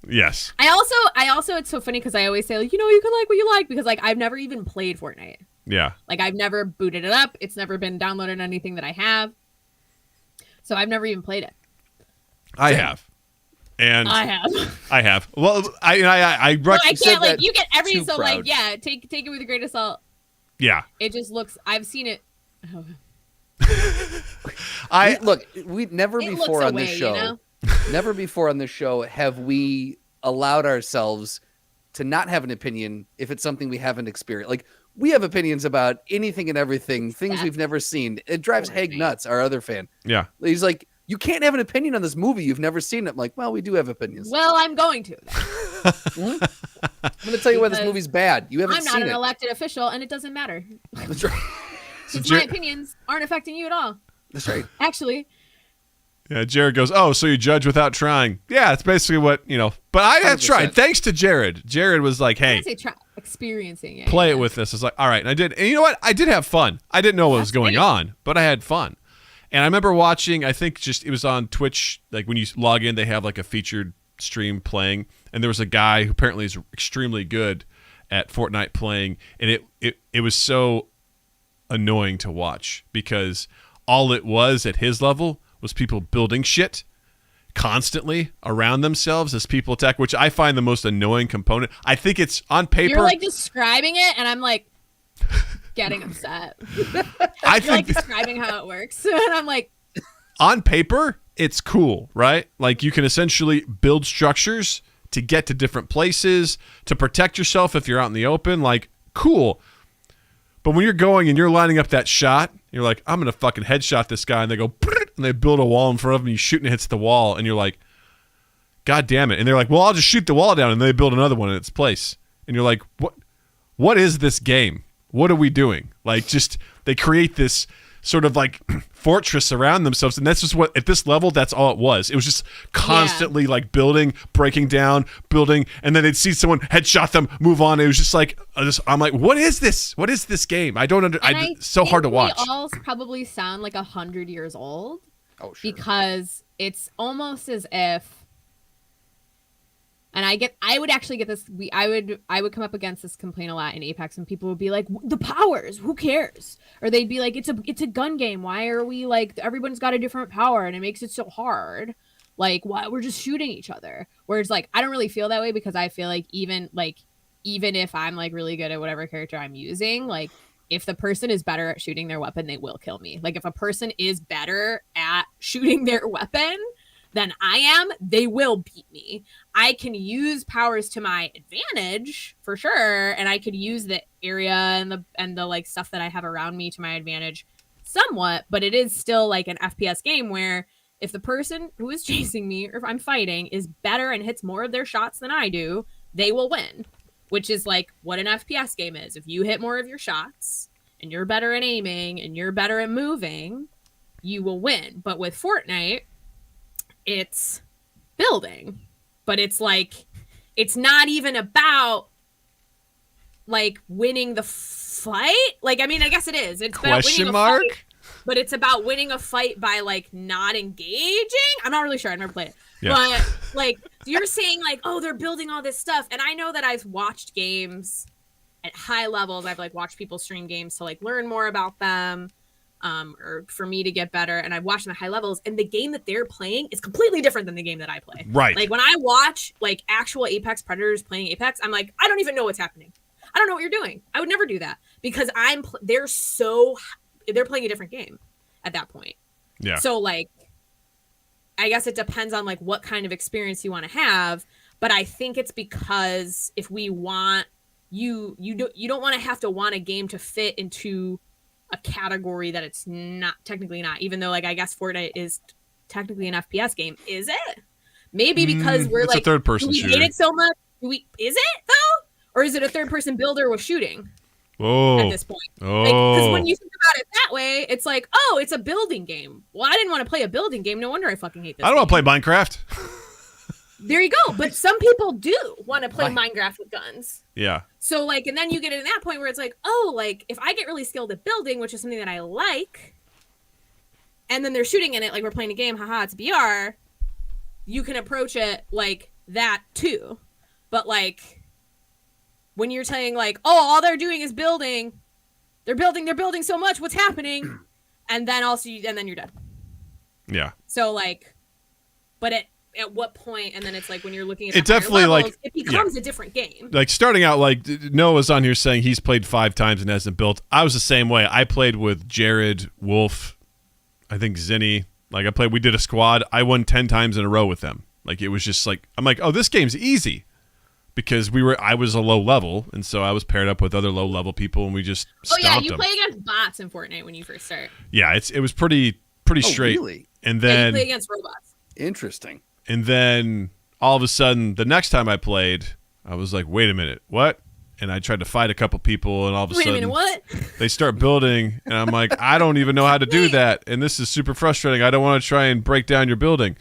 Yes. I also it's so funny because I always say like, you can like what you like because like I've never even played Fortnite. Yeah. Like I've never booted it up. It's never been downloaded on anything that I have. So I've never even played it. I have. And I have. I have. Well, I can't like you get every so proud. Like yeah, take it with a grain of salt. Yeah. It just looks. I've seen it. Oh. We never before on this show. Never before on this show have we allowed ourselves to not have an opinion if it's something we haven't experienced. Like we have opinions about anything and everything, things we've never seen. It drives Haig nuts, our other fan. Yeah. He's like, you can't have an opinion on this movie you've never seen. I'm like, well, we do have opinions. Well, I'm going to. I'm going to tell you why this movie's bad. You haven't seen it. I'm not an elected official, and it doesn't matter. That's right. Since my opinions aren't affecting you at all. That's right. Actually. Yeah, Jared goes, oh, so you judge without trying. Yeah, that's basically what, But I have tried. Thanks to Jared. Jared was like, hey. I say try experiencing it. Play it with this. It's like, all right. And I did. And you know what? I did have fun. I didn't know what was going on, but I had fun. And I remember watching, I think just it was on Twitch, like when you log in, they have like a featured stream playing, and there was a guy who apparently is extremely good at Fortnite playing, and it was so annoying to watch because all it was at his level was people building shit constantly around themselves as people attack, which I find the most annoying component. I think it's on paper. You're like describing it, and I'm like getting upset. You're like describing how it works, and I'm like, on paper, it's cool, right? Like you can essentially build structures to get to different places, to protect yourself if you're out in the open. Like, cool. But when you're going and you're lining up that shot, you're like, I'm going to fucking headshot this guy. And they go, and they build a wall in front of him. You shoot and it hits the wall. And you're like, God damn it. And they're like, well, I'll just shoot the wall down. And they build another one in its place. And you're like, what is this game? What are we doing? Like, just, they create this sort of like fortress around themselves. And that's just what, at this level, that's all it was. It was just constantly like building, breaking down, building. And then they'd see someone headshot them, move on. It was just like, I'm like, what is this? What is this game? I don't understand. It's so hard to watch. We all probably sound like 100 years old. Oh, sure. Because it's almost as if, and I would actually get this. I would come up against this complaint a lot in Apex, and people would be like, "The powers, who cares?" Or they'd be like, "It's a gun game. Why are we like everyone's got a different power, and it makes it so hard? Like, why we're just shooting each other?" Whereas, like, I don't really feel that way because I feel like even if I'm like really good at whatever character I'm using, like if the person is better at shooting their weapon, they will kill me. Like if a person is better at shooting their weapon than I am, they will beat me. I can use powers to my advantage for sure, and I could use the area and the like stuff that I have around me to my advantage somewhat, but it is still like an FPS game where if the person who is chasing me or if I'm fighting is better and hits more of their shots than I do, they will win, which is like what an FPS game is. If you hit more of your shots and you're better at aiming and you're better at moving, you will win. But with Fortnite, it's building, but it's like it's not even about like winning the fight. Like, I mean, I guess it is. It's about winning a fight, but it's about winning a fight by like not engaging. I'm not really sure. I've never played it. Yeah. But like you're saying like, oh, they're building all this stuff. And I know that I've watched games at high levels. I've like watched people stream games to like learn more about them. Or for me to get better, and I've watched them at high levels, and the game that they're playing is completely different than the game that I play. Right. Like when I watch like actual Apex predators playing Apex, I'm like, I don't even know what's happening. I don't know what you're doing. I would never do that because they're playing a different game at that point. Yeah. So like, I guess it depends on like what kind of experience you want to have, but I think it's because if we want you don't want to have to want a game to fit into a category that it's not technically not, even though like I guess Fortnite is technically an FPS game. Is it? Maybe because we're it's like a third person shooter. Hate it so much. Is it though? Or is it a third person builder with shooting? At this point. Because when you think about it that way, it's like, oh, it's a building game. Well, I didn't want to play a building game. No wonder I fucking hate this. I don't want to play Minecraft. There you go. But some people do want to play Minecraft with guns. Yeah. So like, and then you get in that point where it's like, oh, like if I get really skilled at building, which is something that I like, and then they're shooting in it, like we're playing a game, haha, it's VR, you can approach it like that too. But like, when you're saying like, oh, all they're doing is building, they're building so much, what's happening? And then then you're dead. Yeah. So like, but at what point, and then it's like when you're looking at it definitely levels, like it becomes a different game. Like starting out, like Noah's on here saying he's played 5 times and hasn't built. I was the same way. I played with Jared, Wolf, I think Zinni. Like we did a squad. I won 10 times in a row with them. Like it was just like, I'm like, oh, this game's easy because I was a low level, and so I was paired up with other low level people, and we just stomped them. Play against bots in Fortnite when you first start. Yeah, it was pretty straight. Really? And then you play against robots. Interesting. And then all of a sudden, the next time I played, I was like, wait a minute, what? And I tried to fight a couple people, and all of a sudden, what? They start building, and I'm like, I don't even know how to do that, and this is super frustrating. I don't want to try and break down your building.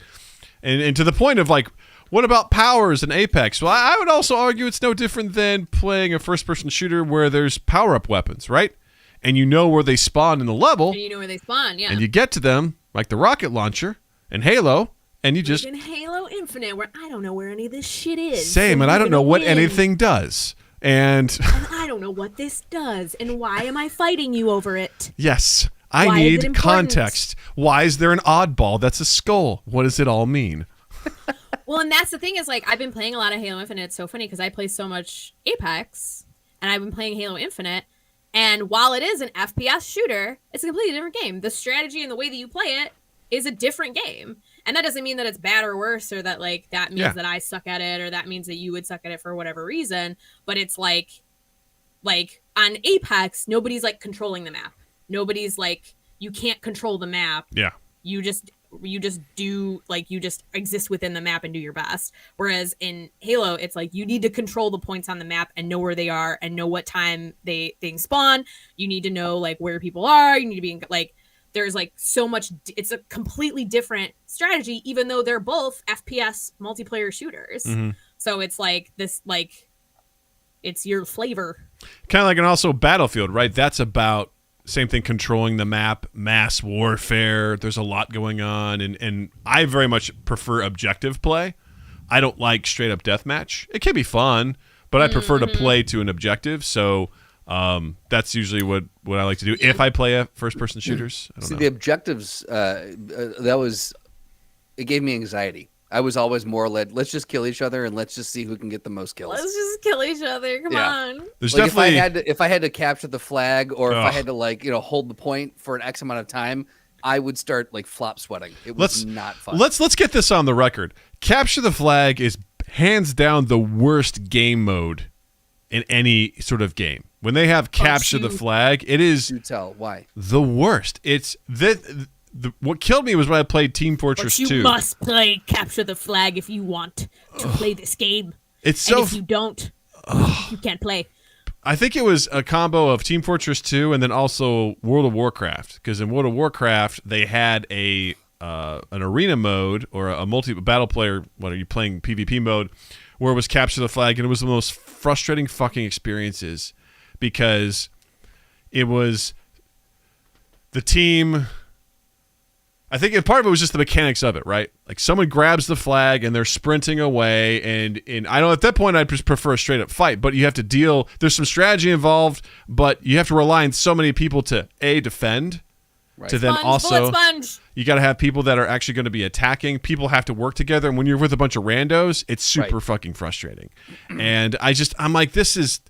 And to the point of like, what about powers in Apex? Well, I would also argue it's no different than playing a first-person shooter where there's power-up weapons, right? And you know where they spawn in the level. And you know where they spawn, yeah. And you get to them, like the rocket launcher in Halo, and you just in Halo Infinite, where I don't know where any of this shit is. Same, and I don't know what anything does. And I don't know what this does, and why am I fighting you over it? Yes, I need context. Why is there an oddball that's a skull? What does it all mean? Well, and that's the thing is, like, I've been playing a lot of Halo Infinite. It's so funny because I play so much Apex, and I've been playing Halo Infinite, and while it is an FPS shooter, it's a completely different game. The strategy and the way that you play it is a different game. And that doesn't mean that it's bad or worse, or that, like, that means that I suck at it, or that means that you would suck at it for whatever reason. But it's like on Apex, nobody's, like, controlling the map. Nobody's, like, you can't control the map. Yeah. You just do, like, you just exist within the map and do your best. Whereas in Halo, it's like you need to control the points on the map and know where they are and know what time things spawn. You need to know, like, where people are. You need to be, like, there's, like, so much. It's a completely different strategy, even though they're both FPS multiplayer shooters. Mm-hmm. So it's like this, like, it's your flavor. Kind of like, and also Battlefield, right? That's about same thing, controlling the map, mass warfare. There's a lot going on, and I very much prefer objective play. I don't like straight up deathmatch. It can be fun, but I prefer to play to an objective. So that's usually what I like to do if I play a first person shooters. I don't know. The objectives, it gave me anxiety. I was always more led, let's just kill each other and let's just see who can get the most kills. Let's just kill each other. Come on. There's like definitely if I had to capture the flag, or if I had to, like, hold the point for an X amount of time, I would start, like, flop sweating. It was not fun. Let's get this on the record. Capture the flag is hands down the worst game mode in any sort of game. When they have capture the flag, it is Do tell why the worst. It's what killed me was when I played Team Fortress 2. You must play capture the flag if you want to play this game. It's so. And if you don't, you can't play. I think it was a combo of Team Fortress 2 and then also World of Warcraft. Because in World of Warcraft, they had an arena mode or a multi-battle player, what are you playing, PvP mode, where it was capture the flag, and it was the most frustrating fucking experiences because it was the team. I think part of it was just the mechanics of it, right? Like, someone grabs the flag and they're sprinting away, and I know at that point I'd just prefer a straight up fight, but you have to deal. There's some strategy involved, but you have to rely on so many people to defend, right, to then also you got to have people that are actually going to be attacking. People have to work together, and when you're with a bunch of randos, it's super fucking frustrating. And I'm like, this is.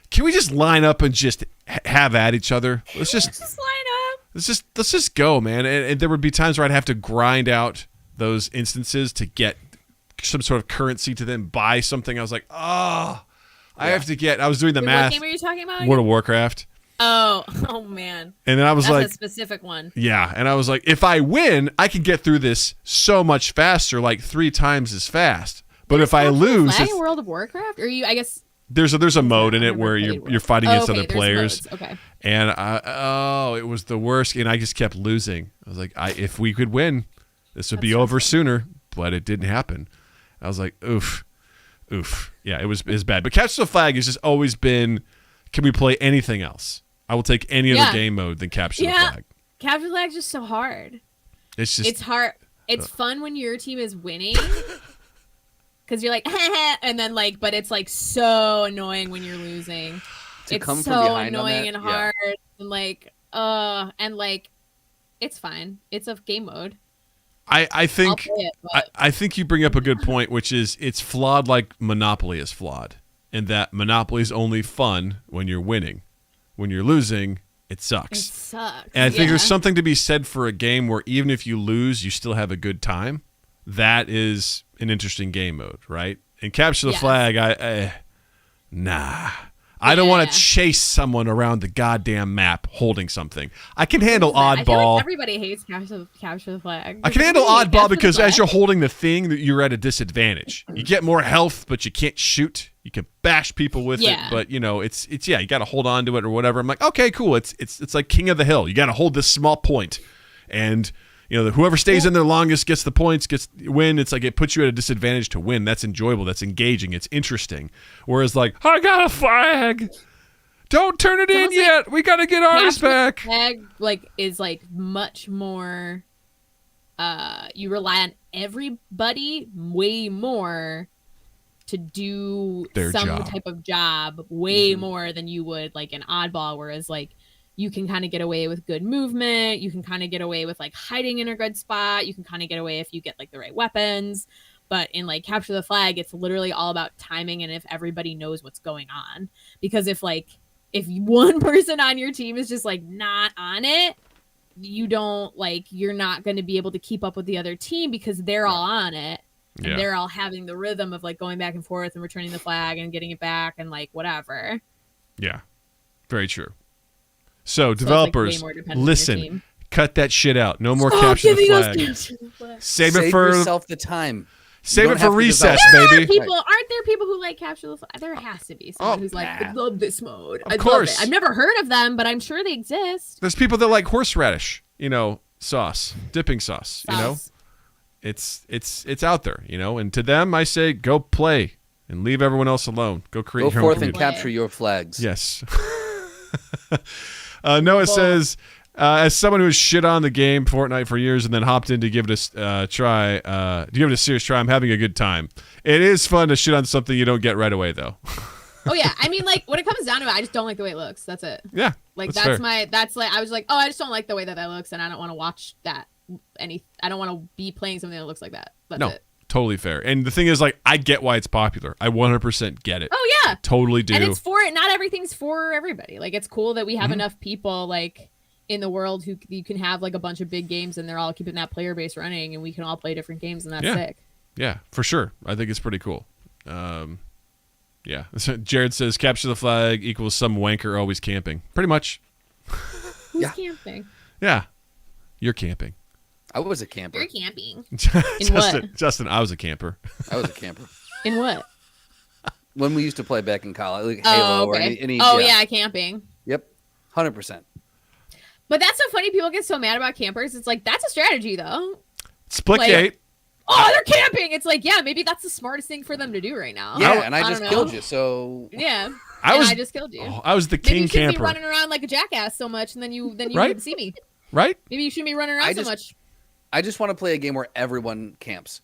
Can we just line up and just have at each other? Let's just line up. Let's just go, man. And there would be times where I'd have to grind out those instances to get some sort of currency to then buy something. I was like, I have to get. I was doing the math. What game are you talking about? World of Warcraft. Oh man. And then I was That's like, a specific one. Yeah, and I was like, if I win, I can get through this so much faster, like 3 times as fast. But if I lose, it's World of Warcraft, or you, I guess. There's a mode in it where you're fighting against other players. Modes. Okay. And it was the worst, and I just kept losing. I was like, if we could win, this would be over sooner, but it didn't happen. I was like, oof. Yeah, it was bad. But Capture the Flag has just always been, can we play anything else? I will take any other game mode than Capture the Flag. Capture the Flag is just so hard. It's hard. It's fun when your team is winning. Because you're like, and then, like, but it's, like, so annoying when you're losing. It's so annoying and hard. And, like, it's fine. It's a game mode. I think I think you bring up a good point, which is it's flawed like Monopoly is flawed. In that Monopoly is only fun when you're winning. When you're losing, it sucks. It sucks. And I think there's something to be said for a game where even if you lose, you still have a good time. That is an interesting game mode, right? And Capture the Flag, I don't want to chase someone around the goddamn map holding something. I can handle oddball. I feel like everybody hates Capture the Flag. I can handle oddball because as you're holding the thing, you're at a disadvantage. You get more health, but you can't shoot. You can bash people with it, but you know it's you got to hold on to it or whatever. I'm like, okay, cool. It's like King of the Hill. You got to hold this small point, and you know, whoever stays in there longest gets the points, win. It's like it puts you at a disadvantage to win. That's enjoyable. That's engaging. It's interesting. Whereas, like, I got a flag. Don't turn it in yet. We got to get ours back. Flag, like, is like much more you rely on everybody way more to do their some job. type of job way more than you would like an oddball, whereas like you can kind of get away with good movement, you can kind of get away with like hiding in a good spot, you can kind of get away if you get like the right weapons. But in like capture the flag, it's literally all about timing and if everybody knows what's going on. Because if one person on your team is just like not on it, you're not going to be able to keep up with the other team because they're all on it. And they're all having the rhythm of like going back and forth and returning the flag and getting it back and like whatever. Yeah, very true. So developers, like listen, cut that shit out. No more capture the flag. Save yourself the time. Save it for recess, baby. Aren't there people who like capture the flag? There has to be someone who's like, I love this mode. Of course. Love it. I've never heard of them, but I'm sure they exist. There's people that like horseradish, sauce, dipping sauce, It's out there, and to them I say go play and leave everyone else alone. Go create your own community. Go forth and capture your flags. Yes. Noah says, as someone who has shit on the game Fortnite for years and then hopped in to give it a try, to give it a serious try, I'm having a good time. It is fun to shit on something you don't get right away, though. Oh yeah, I mean, like when it comes down to it, I just don't like the way it looks. That's it. Yeah, like that's like I was like, oh, I just don't like the way that looks, and I don't want to watch that. I don't want to be playing something that looks like that. That's it. Totally fair. And the thing is, like, I get why it's popular. I 100% get it. Oh yeah, I totally do. And it's for it. Not everything's for everybody. Like, it's cool that we have enough people like in the world who you can have like a bunch of big games and they're all keeping that player base running, and we can all play different games, and that's sick. Yeah, for sure. I think it's pretty cool. Yeah. Jared says capture the flag equals some wanker always camping. Pretty much. Who's camping? Yeah, you're camping. I was a camper. You're camping. Justin, I was a camper. I was a camper. In what? When we used to play back in college, like Halo or any camping. Yep, 100%. But that's so funny. People get so mad about campers. It's like, that's a strategy, though. Splitgate. Oh, they're camping. It's like, yeah, maybe that's the smartest thing for them to do right now. Yeah, and I just killed you, so... Yeah. I just killed you. I was the king camper. Maybe you shouldn't be running around like a jackass so much, and then you wouldn't see me. Right? Maybe you shouldn't be running around so much. I just want to play a game where everyone camps.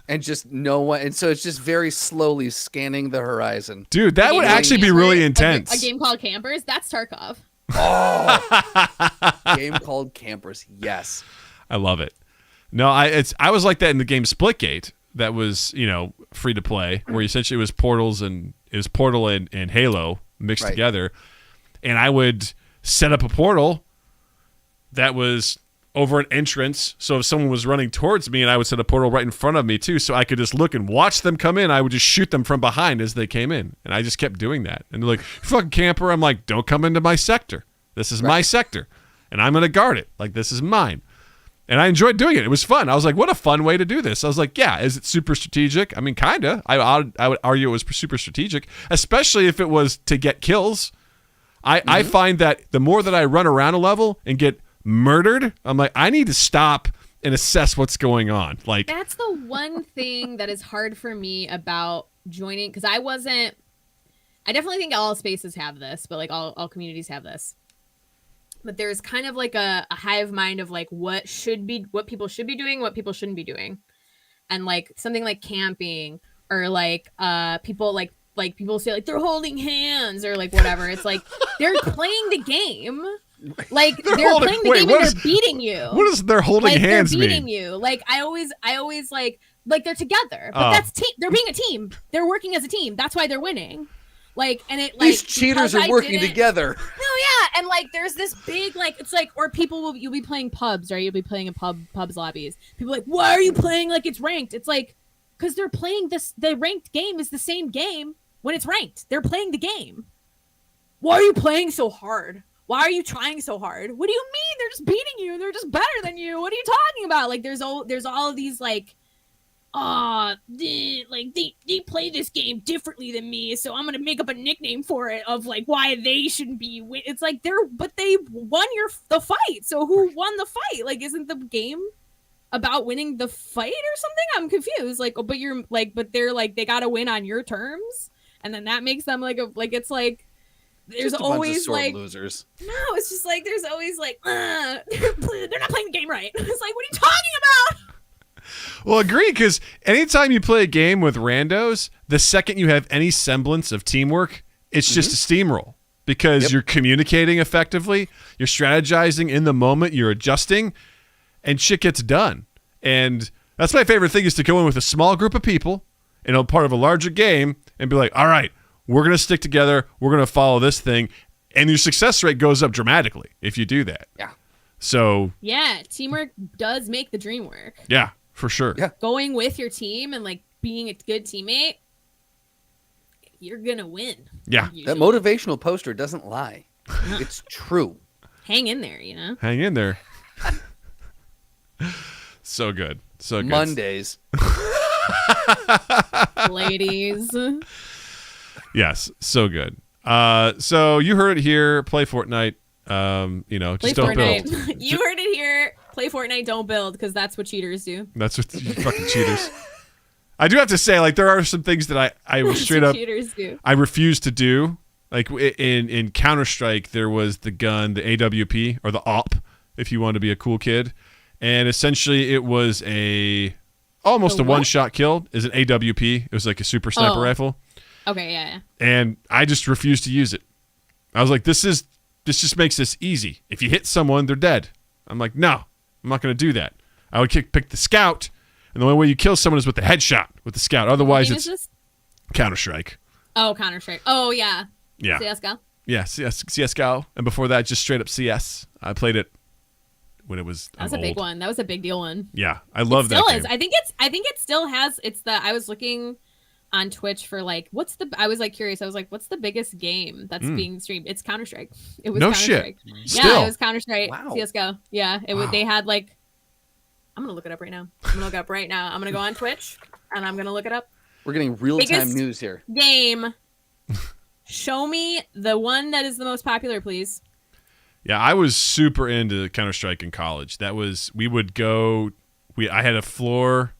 And just no one, and so it's just very slowly scanning the horizon. Dude, that would actually be really intense. A game called Campers? That's Tarkov. Oh, game called Campers. Yes, I love it. No, I was like that in the game Splitgate. That was free to play, where essentially it was Portal and Halo mixed together, and I would set up a portal that was over an entrance, so if someone was running towards me, and I would set a portal right in front of me too, so I could just look and watch them come in. I would just shoot them from behind as they came in, and I just kept doing that. And they're like, "Fucking camper!" I'm like, "Don't come into my sector. This is my sector, and I'm gonna guard it. Like, this is mine." And I enjoyed doing it. It was fun. I was like, "What a fun way to do this." I was like, "Yeah, is it super strategic?" I mean, kinda. I would argue it was super strategic, especially if it was to get kills. I find that the more that I run around a level and get murdered, I'm like, I need to stop and assess what's going on. Like, that's the one thing that is hard for me about joining, because I definitely think all spaces have this, but like all communities have this, but there's kind of like a hive mind of like what people should be doing, what people shouldn't be doing. And like something like camping, or like people like people say like they're holding hands or like whatever. It's like they're playing the game. Like they're playing the game and they're beating you. What does their holding hands mean? They're beating you. Like I always like they're together, but that's team. They're being a team. They're working as a team. That's why they're winning. Like, and it like these cheaters are working together. No, yeah, and like there's this big like it's like, or you'll be playing pubs, right? You'll be playing in pubs lobbies. People are like, why are you playing like it's ranked? It's like because they're playing this. The ranked game is the same game when it's ranked. They're playing the game. Why are you playing so hard? Why are you trying so hard? What do you mean? They're just beating you. They're just better than you. What are you talking about? Like there's all of these like, they play this game differently than me, so I'm gonna make up a nickname for it of like why they shouldn't be. It's like they won the fight. So who won the fight? Like, isn't the game about winning the fight or something? I'm confused. Like, but they're like they gotta win on your terms, and then that makes them it's like. there's just always like losers. No, it's just like there's always like they're not playing the game right. It's like, what are you talking about? Well, agree, because anytime you play a game with randos, the second you have any semblance of teamwork, it's just a steamroll because you're communicating effectively, you're strategizing in the moment, you're adjusting, and shit gets done. And that's my favorite thing, is to go in with a small group of people and a part of a larger game and be like, all right, we're going to stick together, we're going to follow this thing, and your success rate goes up dramatically if you do that. Yeah. So yeah, teamwork does make the dream work. Yeah, for sure. Yeah. Going with your team and like being a good teammate, you're going to win. Yeah. Usually. That motivational poster doesn't lie. It's true. Hang in there, you know? Hang in there. So good. So good. Mondays. Ladies. Yes, so good. So you heard it here. Play Fortnite. Just don't build. You heard it here. Play Fortnite, don't build, because that's what cheaters do. That's what you fucking cheaters. I do have to say, like, there are some things that I was straight up cheaters do. I refuse to do. Like in Counter-Strike, there was the gun, the AWP, or the AWP, if you want to be a cool kid. And essentially it was almost a one-shot kill. Is an AWP. It was like a super sniper rifle. Okay, yeah. And I just refused to use it. I was like, this just makes this easy. If you hit someone, they're dead. I'm like, no, I'm not going to do that. I would pick the scout, and the only way you kill someone is with the headshot with the scout. Otherwise, it's Counter-Strike. Oh, Counter-Strike. Oh, yeah. Yeah. CSGO? Yeah, CSGO. And before that, just straight up CS. I played it when it was That was a big one. That was a big deal one. Yeah, I love that game. I think it still has. I was looking on Twitch for like, I was like curious. I was like, what's the biggest game that's being streamed? It's Counter-Strike. It was no Counter-Strike. shit. Still. Yeah, it was Counter-Strike. Wow. CSGO. Yeah, they had like. I'm gonna look it up right now. I'm gonna go on Twitch and I'm gonna look it up. We're getting real-time news here. Game. Show me the one that is the most popular, please. Yeah, I was super into Counter-Strike in college. I had a floor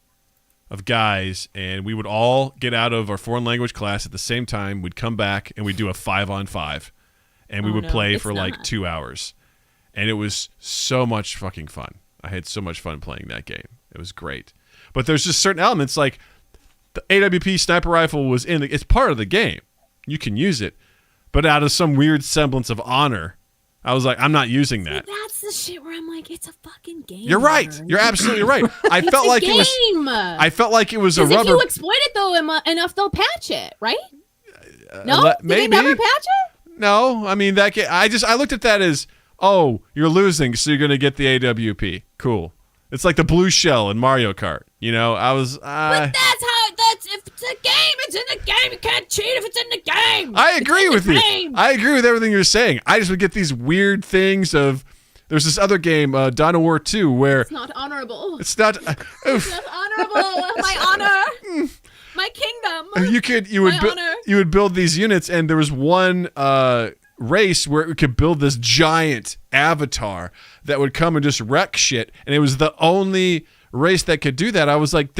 of guys, and we would all get out of our foreign language class at the same time. We'd come back, and we'd do a 5-on-5, and we would play for like 2 hours. And it was so much fucking fun. I had so much fun playing that game. It was great. But there's just certain elements, like the AWP sniper rifle was it's part of the game. You can use it. But out of some weird semblance of honor, I was like, I'm not using that. That's the shit where I'm like, it's a fucking game. You're right. You're absolutely right. I felt like it was. I felt like it was a rubber. If you exploit it though enough, they'll patch it, right? No, maybe. Did they never patch it? No, I mean that. I looked at that as, oh, you're losing, so you're gonna get the AWP. Cool. It's like the blue shell in Mario Kart. You know, I was. But if it's a game, it's in the game. You can't cheat if it's in the game. I agree with you. I agree with everything you're saying. I just would get these weird things of. There's this other game, Dawn of War 2, where it's not honorable. It's not. It's not honorable. My honor. My kingdom. You would build these units, and there was one race where it could build this giant avatar that would come and just wreck shit, and it was the only race that could do that. I was like,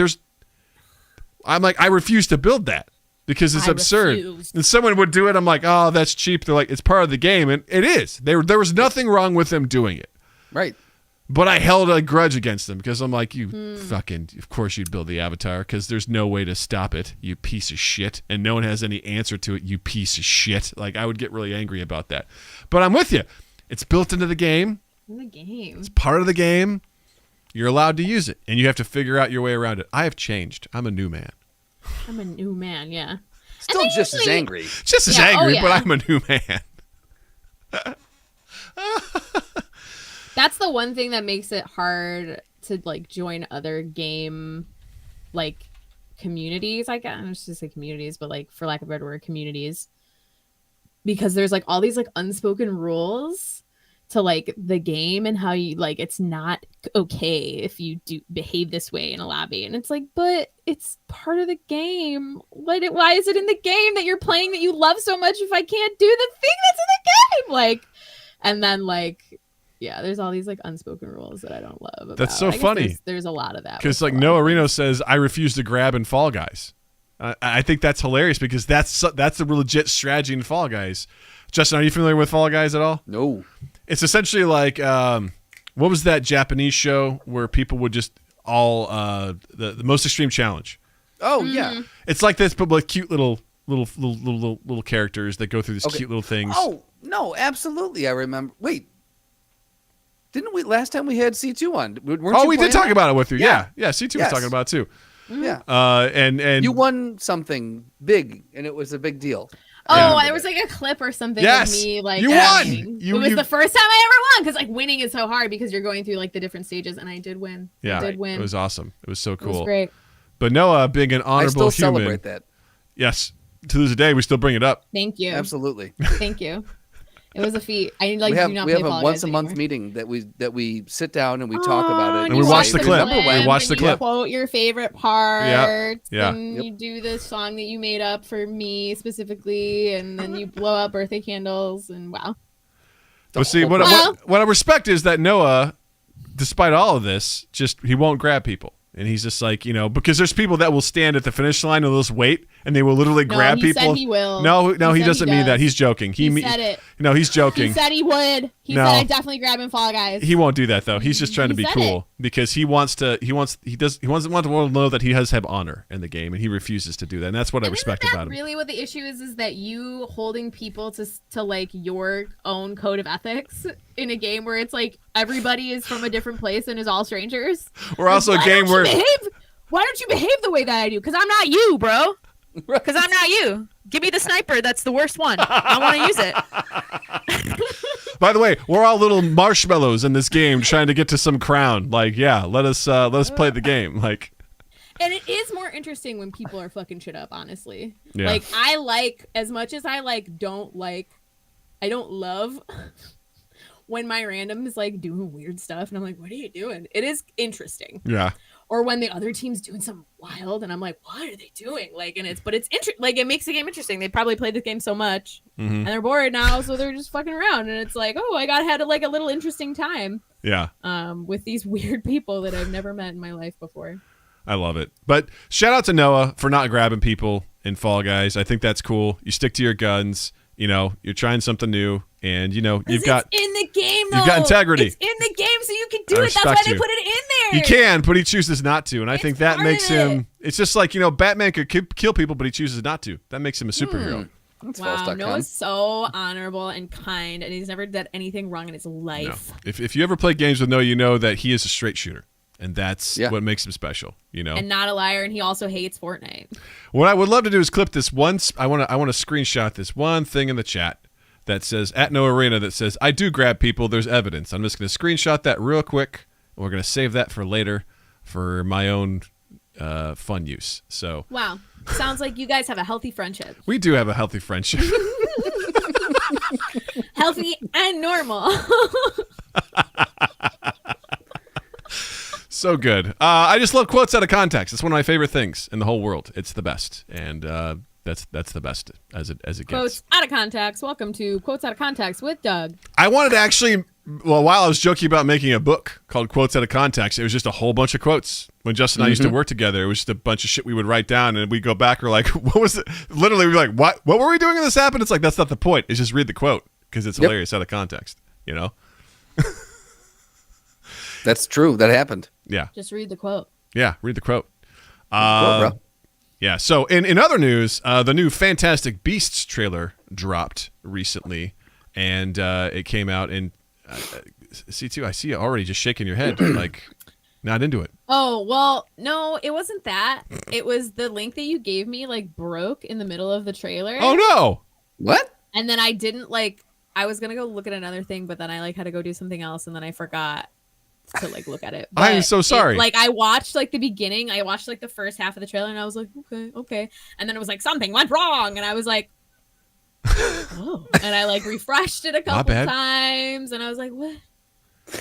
I refuse to build that because it's absurd. Refused. And someone would do it. I'm like, oh, that's cheap. They're like, it's part of the game, and it is. There was nothing wrong with them doing it. Right. But I held a grudge against them because I'm like, you fucking, of course you'd build the avatar because there's no way to stop it, you piece of shit. And no one has any answer to it, you piece of shit. Like, I would get really angry about that. But I'm with you. It's built into the game. It's part of the game. You're allowed to use it. And you have to figure out your way around it. I have changed. I'm a new man. Yeah. Still just as angry. Just as angry, but I'm a new man. That's the one thing that makes it hard to like join other game like communities. I guess I was just say communities, but like for lack of a better word, communities, because there's like all these like unspoken rules to like the game and how you like it's not okay if you do behave this way in a lobby, and it's like, but it's part of the game. Why is it in the game that you're playing that you love so much if I can't do the thing that's in the game? Like, and then like. Yeah, there's all these like unspoken rules that I don't love. About. That's so funny. There's a lot of that. Because like Noah Reno says, I refuse to grab in Fall Guys. I think that's hilarious because that's a legit strategy in Fall Guys. Justin, are you familiar with Fall Guys at all? No. It's essentially like what was that Japanese show where people would just all the most extreme challenge? Oh yeah. It's like this, but with cute little characters that go through these cute little things. Oh no, absolutely. I remember. Wait, didn't we last time we had C2 on? We did talk about it with you. Yeah. C2 was talking about it too. Yeah. And you won something big, and it was a big deal. Oh, there was like a clip or something of me like you won. It was the first time I ever won because like winning is so hard because you're going through like the different stages, and I did win. Yeah, I did win. It was awesome. It was so cool. It was great. But Noah, being an honorable I still human, celebrate that. Yes, to this day we still bring it up. Thank you. Absolutely. Thank you. It was a feat. I like. We have a once a month meeting that we sit down and we talk about it. And we watch the clip. We watch the clip. You quote your favorite parts. Yeah. And you do this song that you made up for me specifically, and then you blow up birthday candles, and wow. But see, what I respect is that Noah, despite all of this, he won't grab people. And he's just like, because there's people that will stand at the finish line and they'll just wait and they will literally grab people. Said he will. No, he doesn't mean that. He's joking. He said it. No, he's joking. He said he would. He said I'd definitely grab him Fall Guys. He won't do that though. He's just trying to be cool because he doesn't want the world to know that he does have honor in the game, and he refuses to do that. And that's what I respect about him. Really, what the issue is that you holding people to like your own code of ethics in a game where it's like everybody is from a different place and is all strangers. Or also a game where why don't you behave the way that I do? Because I'm not you, bro. Because I'm not you. Give me the sniper. That's the worst one. I want to use it. By the way, we're all little marshmallows in this game trying to get to some crown. Like, yeah, let us play the game. Like, and it is more interesting when people are fucking shit up, honestly. Yeah. Like, I like, as much as I I don't love when my random is like doing weird stuff and I'm like, what are you doing? It is interesting. Yeah. Or when the other team's doing something wild and I'm like, what are they doing? Like, and it's like, it makes the game interesting. They probably played the game so much and they're bored now. So they're just fucking around. And it's like, oh, I had a little interesting time. Yeah. With these weird people that I've never met in my life before. I love it. But shout out to Noah for not grabbing people in Fall Guys. I think that's cool. You stick to your guns. You're trying something new, and you've got in the game. Though. You've got integrity. It's in the game, so you can do it. That's why they put it in there. He can, but he chooses not to, and I think that makes him. It's just like Batman could kill people, but he chooses not to. That makes him a superhero. That's wow, Noah's so honorable and kind, and he's never done anything wrong in his life. No. If you ever play games with Noah, you know that he is a straight shooter. And that's what makes him special, And not a liar, and he also hates Fortnite. What I would love to do is clip this once. I want to screenshot this one thing in the chat that says at No Arena that says I do grab people. There's evidence. I'm just going to screenshot that real quick. And we're going to save that for later for my own fun use. So wow, sounds like you guys have a healthy friendship. We do have a healthy friendship. Healthy and normal. So good. I just love quotes out of context. It's one of my favorite things in the whole world. It's the best, and that's the best as it gets. Quotes out of context. Welcome to Quotes Out of Context with Doug. I wanted to actually, while I was joking about making a book called Quotes Out of Context, it was just a whole bunch of quotes. When Justin and I used to work together, it was just a bunch of shit we would write down, and we'd go back. We're like, what was it? Literally, we'd be like, what were we doing when this happened? It's like, that's not the point. It's just read the quote because it's hilarious out of context. That's true. That happened. Yeah. Just read the quote. Yeah, read the quote. Yeah. So in other news, the new Fantastic Beasts trailer dropped recently, and it came out. And C2, I see you already just shaking your head, like not into it. Oh well, no, it wasn't that. It was the link that you gave me broke in the middle of the trailer. Oh no! What? And then I didn't I was gonna go look at another thing, but then I had to go do something else, and then I forgot to look at it. But I'm so sorry. I watched the beginning. I watched the first half of the trailer, and I was like, okay. And then it was something went wrong, and I was like, oh. And I refreshed it a couple times, and I was like,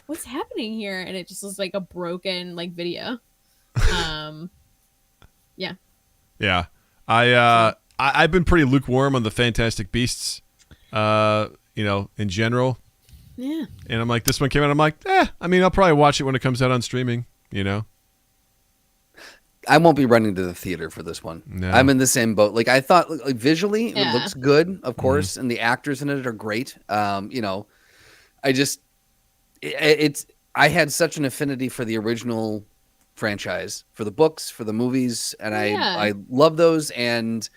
what's happening here? And it just was a broken video. Yeah. Yeah. I've been pretty lukewarm on the Fantastic Beasts, in general. Yeah. And I'm like, this one came out. I'm like, I'll probably watch it when it comes out on streaming, I won't be running to the theater for this one. No. I'm in the same boat. Like I thought, like visually, it looks good, of course, and the actors in it are great. You know, I just I had such an affinity for the original franchise, for the books, for the movies, and I love those. And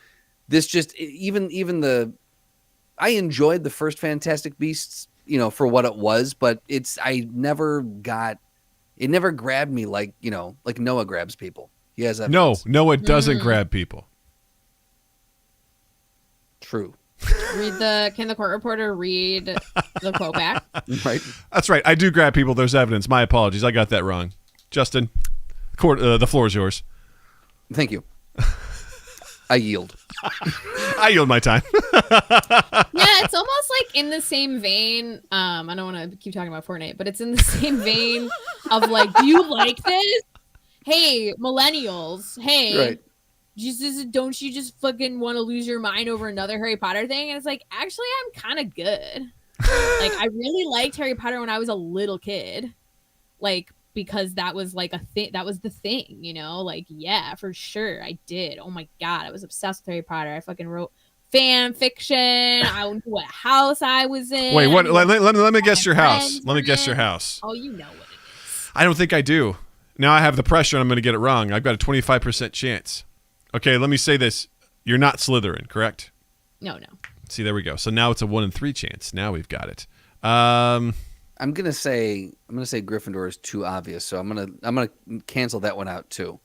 this just even I enjoyed the first Fantastic Beasts, you know, for what it was, but it never grabbed me like, you know, like Noah grabs people. He has evidence. No, it doesn't grab people. True. Can the court reporter read the quote back? Right. That's right. I do grab people. There's evidence. My apologies. I got that wrong. Justin, the floor is yours. Thank you. I yield. I yield my time. Yeah, it's almost like in the same vein. I don't want to keep talking about Fortnite, but it's in the same vein of like, do you like this? Hey, millennials. Hey, right. Don't you just fucking want to lose your mind over another Harry Potter thing? And it's like, actually, I'm kind of good. Like, I really liked Harry Potter when I was a little kid. Like, because that was like a thing. That was the thing, you know? Like, yeah, for sure. I did. Oh my God. I was obsessed with Harry Potter. I fucking wrote fan fiction. I knew what house I was in. Wait, what? Let me guess your house. Let me guess your house. Oh, you know what it is. I don't think I do. Now I have the pressure and I'm going to get it wrong. I've got a 25% chance. Okay, let me say this. You're not Slytherin, correct? No. See, there we go. So now it's a 1 in 3 chance. Now we've got it. I'm gonna say Gryffindor is too obvious, so I'm gonna cancel that one out too.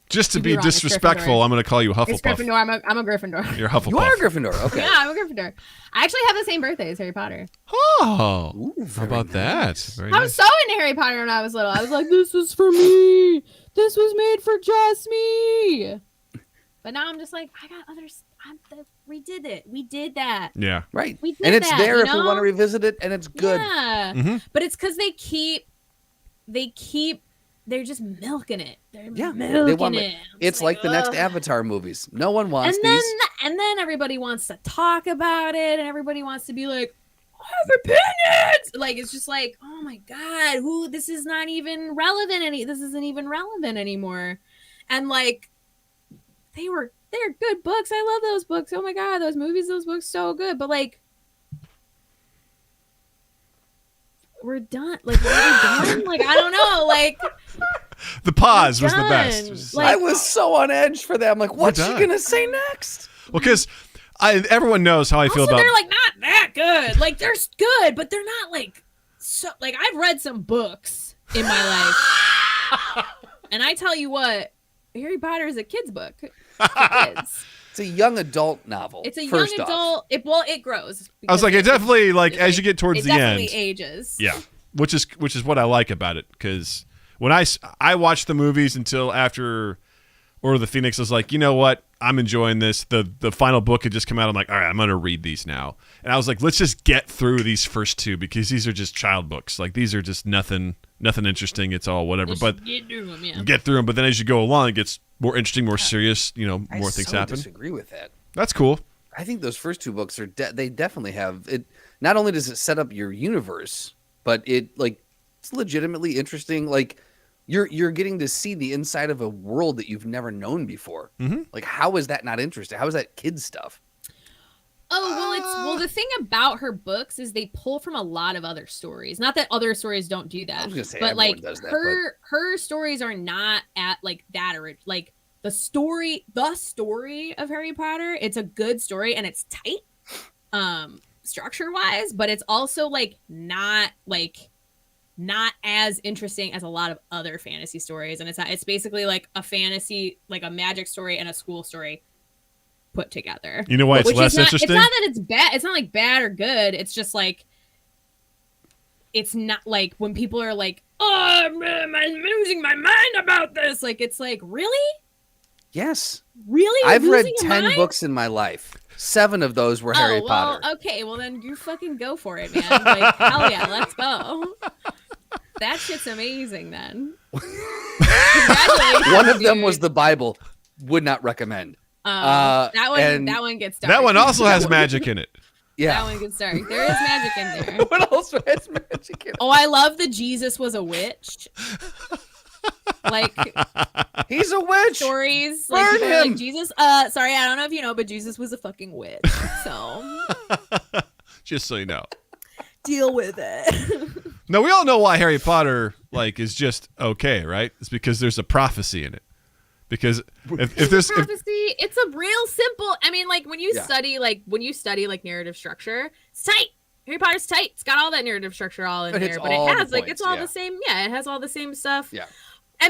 Just to be disrespectful, I'm going to call you Hufflepuff. It's Gryffindor. I'm a Gryffindor. You're Hufflepuff. You are a Gryffindor. Okay. Yeah, I'm a Gryffindor. I actually have the same birthday as Harry Potter. Oh, Ooh, how about nice. that? Very I was so into Harry Potter when I was little. I was like, this was for me. This was made for just me. But now I'm just like, I got others. We did it. We did that. Yeah. Right. We did and it's that, there if know? we want to revisit it, and it's good. Yeah. Mm-hmm. But it's because they're just milking it. They're milking it. It's like the next Avatar movies. No one wants and these. And then everybody wants to talk about it, and everybody wants to be like, I have opinions. Like, it's just like, oh my God, this is not even relevant. This isn't even relevant anymore. And like, they're good books. I love those books. Oh my God, those movies, those books, so good. But like, we're done. Like, we're done. Like, I don't know. Like, the pause was the best. Like, I was so on edge for that. I'm like, what's she gonna say next? Well, because everyone knows how I feel about. They're like not that good. Like, they're good, but they're not like so. Like, I've read some books in my life, and I tell you what, Harry Potter is a kid's book. For kids. It's a young adult novel. It's a young adult. It grows. I was like, it definitely as you get towards the end, it definitely ages. Yeah, which is what I like about it, because when I watched the movies until after Order of the Phoenix, I was like, you know what, I'm enjoying this. The final book had just come out. I'm like, all right, I'm gonna read these now, and I was like, let's just get through these first two, because these are just child books. Like, these are just nothing interesting. It's all whatever. But get through them, yeah. Get through them. But then as you go along, it gets more interesting, more serious. You know, more things happen. I disagree with that. That's cool. I think those first two books are they definitely have it. Not only does it set up your universe, but it's legitimately interesting. Like, you're getting to see the inside of a world that you've never known before. Mm-hmm. Like, how is that not interesting? How is that kid stuff? Oh, well, the thing about her books is they pull from a lot of other stories. Not that other stories don't do that. I was gonna say, but like does that, her stories are not at like that, or like the story of Harry Potter. It's a good story and it's tight, structure wise, but it's also like not as interesting as a lot of other fantasy stories. And it's basically like a fantasy, like a magic story and a school story put together. You know why it's less interesting? It's not that it's bad. It's not like bad or good. It's just like, it's not like when people are like, oh, I'm losing my mind about this. Like, it's like, really? Yes. Really? I've read 10 books in my life. 7 of those were Harry Potter. Okay, well then you fucking go for it, man. Like, hell yeah, let's go. That shit's amazing then. One of them was the Bible. Would not recommend. That one gets dark. That one also has magic in it. Yeah. That one can start. There is magic in there. What else has magic in it? Oh, I love the Jesus was a witch. Like He's a witch. Stories. Burn like, people are him. like Jesus. Sorry, I don't know if you know, but Jesus was a fucking witch. So Just so you know. deal with it. No, we all know why Harry Potter is just okay, right? It's because there's a prophecy in it. Because if there's prophecy, it's a real simple. I mean, like when you study narrative structure, it's tight. Harry Potter's tight. It's got all that narrative structure all in there, but it has it's all the same. Yeah, it has all the same stuff. Yeah.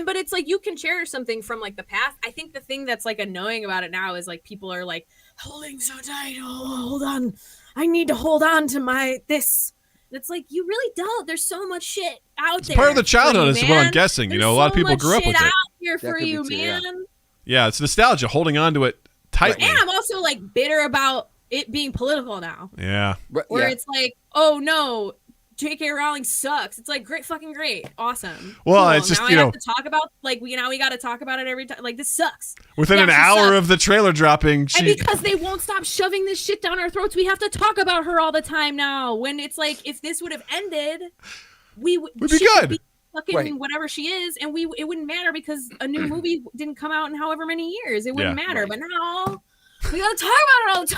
But it's like you can cherish something from like the past. I think the thing that's like annoying about it now is like people are like holding so tight. Oh, hold on. I need to hold on to this. It's like you really don't. There's so much shit out there. Part of the childhood is what I'm guessing. There's a lot of people grew up with it. out here for you, man. Yeah, it's nostalgia, holding on to it tightly. And I'm also like bitter about it being political now. Yeah. Where it's like, oh no, J.K. Rowling sucks. It's like great, awesome. Well, cool. it's just now I have to talk about we got to talk about it every time. Like this sucks. Within an hour of the trailer dropping, and because they won't stop shoving this shit down our throats, we have to talk about her all the time now. When it's like, if this would have ended, we'd be good. Be fucking whatever she is, and it wouldn't matter because a new movie didn't come out in however many years. It wouldn't matter. But now we gotta talk about it all the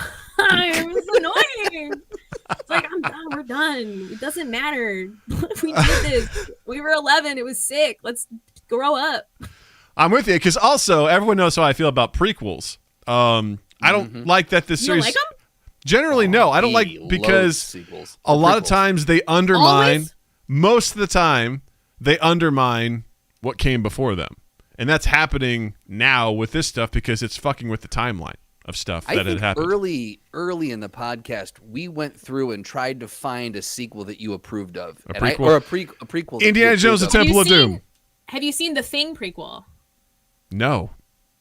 time. It's annoying. It's like, I'm done. We're done. It doesn't matter. We did this. We were 11. It was sick. Let's grow up. I'm with you because also everyone knows how I feel about prequels. I don't like that this series. You don't like them? Generally, no. I don't like because a lot of times they undermine. Most of the time, they undermine what came before them, and that's happening now with this stuff because it's fucking with the timeline of stuff that had happened. Early in the podcast, we went through and tried to find a sequel that you approved of, a prequel. Indiana Jones: The Temple of Doom. Have you seen the Thing prequel? No.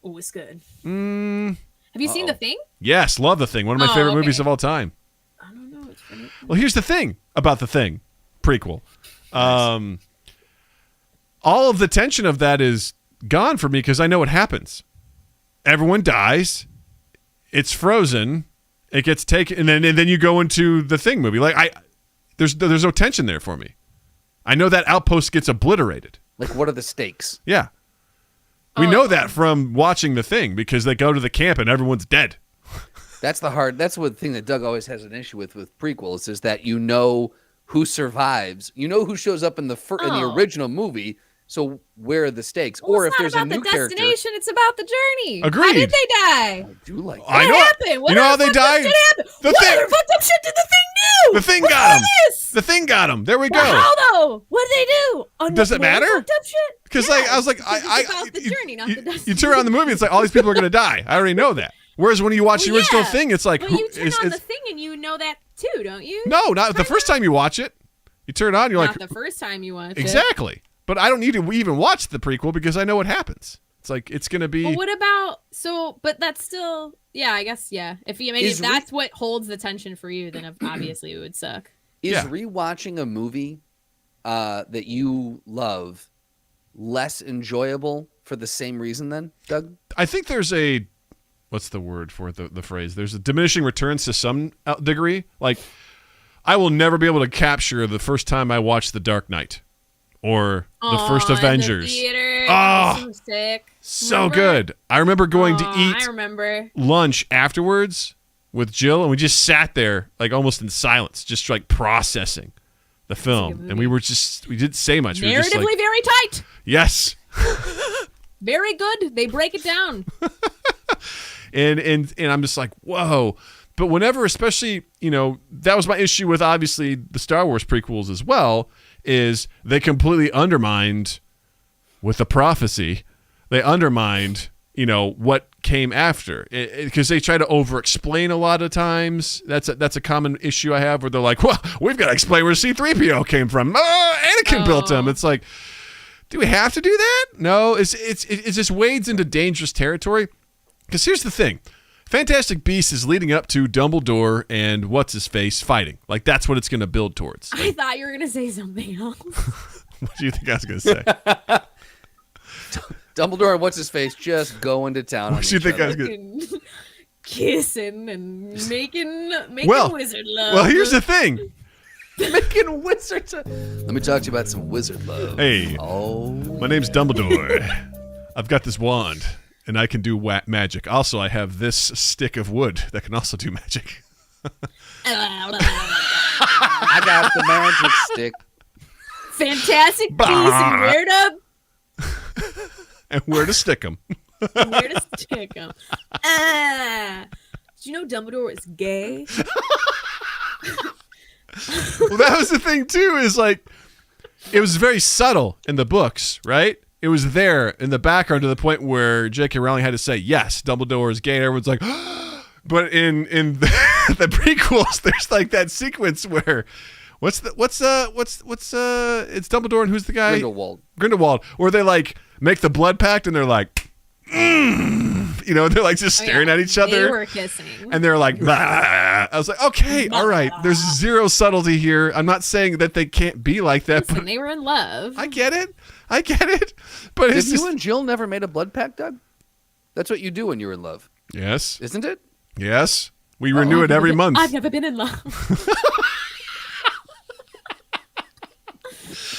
Oh, it's good. Have you seen the Thing? Yes, love the Thing. One of my favorite movies of all time. I don't know. It's pretty cool. Well, here's the thing about the Thing prequel. Nice. All of the tension of that is gone for me because I know what happens. Everyone dies. It's frozen. It gets taken, and then you go into the Thing movie. Like there's no tension there for me. I know that outpost gets obliterated. Like, what are the stakes? Yeah, we know that from watching the Thing because they go to the camp and everyone's dead. That's the thing that Doug always has an issue with prequels is that you know who survives, you know who shows up in the original movie. So where are the stakes? Well, or if there's a new character, it's about the journey. Agreed. How did they die? I do like that. What happened? What you know how they died? What other fucked up shit did the Thing do? The Thing got him. The Thing got him. There we go. How though? What did they do? Does it matter? Fucked up shit? Because I was like, it's about the journey, not the destination. You turn around the movie, it's like all these people are going to die. I already know that. Whereas when you watch the original Thing, it's like, you turn on the Thing and you know that too, don't you? No, not the first time you watch it. You turn it on, you're not like, the first time you watch it. Exactly. But I don't need to even watch the prequel because I know what happens. It's like it's going to be. But what about but that's still I guess if that's what holds the tension for you, then obviously it would suck. Is rewatching a movie that you love less enjoyable for the same reason then, Doug? I think there's what's the word for the phrase? There's a diminishing returns to some degree. Like I will never be able to capture the first time I watched The Dark Knight. Or the first Avengers. The theater. Oh, so sick. So good. I remember going to eat lunch afterwards with Jill, and we just sat there like almost in silence, just like processing the film. And we didn't say much. Narratively, we were just like, very tight. Yes. Very good. They break it down. and I'm just like, whoa. But whenever, especially, that was my issue with obviously the Star Wars prequels as well, is they completely undermined with the prophecy. They undermined, what came after because they try to over-explain a lot of times. That's a common issue I have where they're like, well, we've got to explain where C-3PO came from. Anakin built him. It's like, do we have to do that? No, it just wades into dangerous territory. Because here's the thing. Fantastic Beasts is leading up to Dumbledore and what's-his-face fighting. Like, that's what it's going to build towards. I thought you were going to say something else. What do you think I was going to say? Dumbledore and what's-his-face just going to town. What do you think I was going to kissing and making wizard love. Well, here's the thing. Making wizard. Let me talk to you about some wizard love. Hey, my name's Dumbledore. I've got this wand, and I can do magic. Also, I have this stick of wood that can also do magic. I got the magic stick. Fantastic piece, and where to stick them. Where to stick them. Did you know Dumbledore is gay? Well, that was the thing too, is like, it was very subtle in the books, right? It was there in the background to the point where J.K. Rowling had to say, yes, Dumbledore is gay, and everyone's like, but in the prequels, there's like that sequence where it's Dumbledore and who's the guy? Grindelwald, where they like make the blood pact and they're like, they're like just staring at each other. They were kissing. And they're like, bah. I was like, okay, all right. There's zero subtlety here. I'm not saying that they can't be like that. Listen, but they were in love. I get it. But Have you and Jill never made a blood pact, Doug? That's what you do when you're in love. Yes. Isn't it? Yes. We renew it every month. I've never been in love.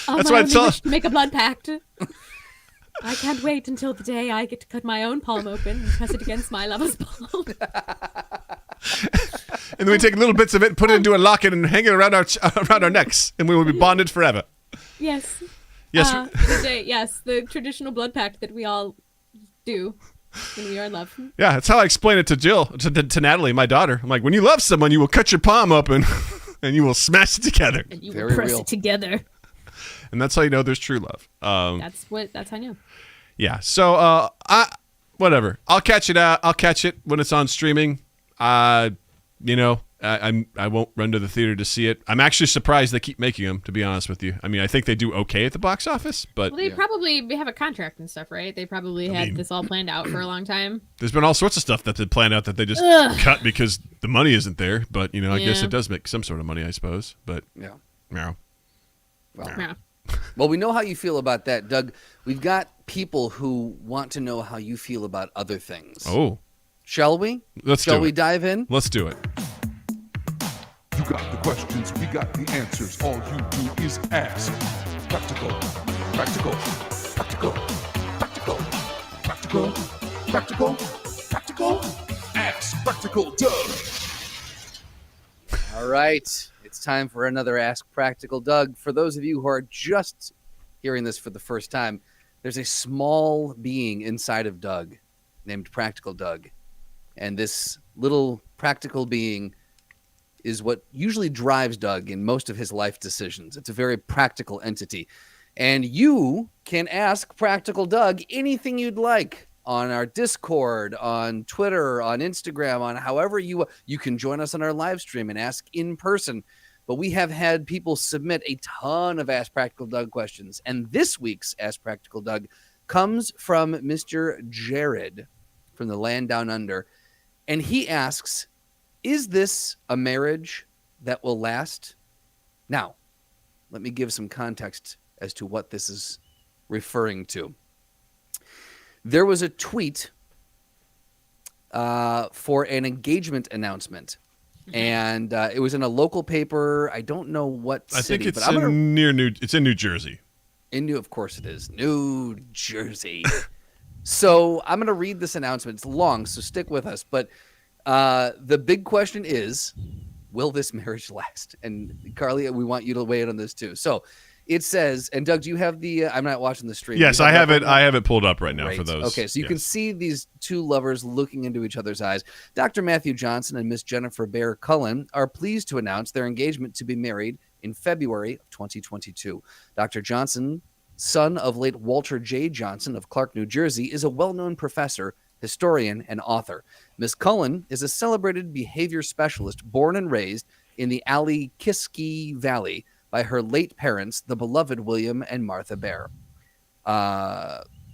That's why I wish to make a blood pact. I can't wait until the day I get to cut my own palm open and press it against my lover's palm. And then we take little bits of it and put it into a locket and hang it around our necks, and we will be bonded forever. Yes. Yes. The traditional blood pact that we all do when we are in love. Yeah, that's how I explain it to Jill, to Natalie, my daughter. I'm like, when you love someone, you will cut your palm open and you will smash it together. And you will press it together. And that's how you know there's true love. That's how I know. Yeah. So whatever. I'll catch it when it's on streaming. I won't run to the theater to see it. I'm actually surprised they keep making them, to be honest with you. I mean, I think they do okay at the box office, but they probably have a contract and stuff, right? They probably had this all planned out for a long time. There's been all sorts of stuff that's been planned out that they just cut because the money isn't there. But I guess it does make some sort of money, I suppose. But no. Well, we know how you feel about that, Doug. We've got people who want to know how you feel about other things. Oh. Shall we? Shall we dive in? Let's do it. You got the questions, we got the answers. All you do is ask. Practical, practical, practical, practical, practical, practical, practical. Ask Practical Doug. All right. It's time for another Ask Practical Doug. For those of you who are just hearing this for the first time, there's a small being inside of Doug named Practical Doug. And this little practical being is what usually drives Doug in most of his life decisions. It's a very practical entity. And you can ask Practical Doug anything you'd like on our Discord, on Twitter, on Instagram, on however you can join us on our live stream and ask in person. But we have had people submit a ton of Ask Practical Doug questions. And this week's Ask Practical Doug comes from Mr. Jared from the land down under. And he asks, is this a marriage that will last? Now, let me give some context as to what this is referring to. There was a tweet for an engagement announcement. And it was in a local paper. I don't know what city. I think it's it's in New Jersey. Of course it is. New Jersey. So I'm going to read this announcement. It's long, so stick with us. But the big question is, will this marriage last? And Carly, we want you to weigh in on this too. So it says, and Doug, do you have the, I'm not watching the stream. Yes, I have it. I have it pulled up right now for those. Okay, so you can see these two lovers looking into each other's eyes. Dr. Matthew Johnson and Miss Jennifer Bear Cullen are pleased to announce their engagement to be married in February of 2022. Dr. Johnson, son of late Walter J. Johnson of Clark, New Jersey, is a well-known professor, historian, and author. Miss Cullen is a celebrated behavior specialist born and raised in the Alikiski Valley by her late parents, the beloved William and Martha Bear.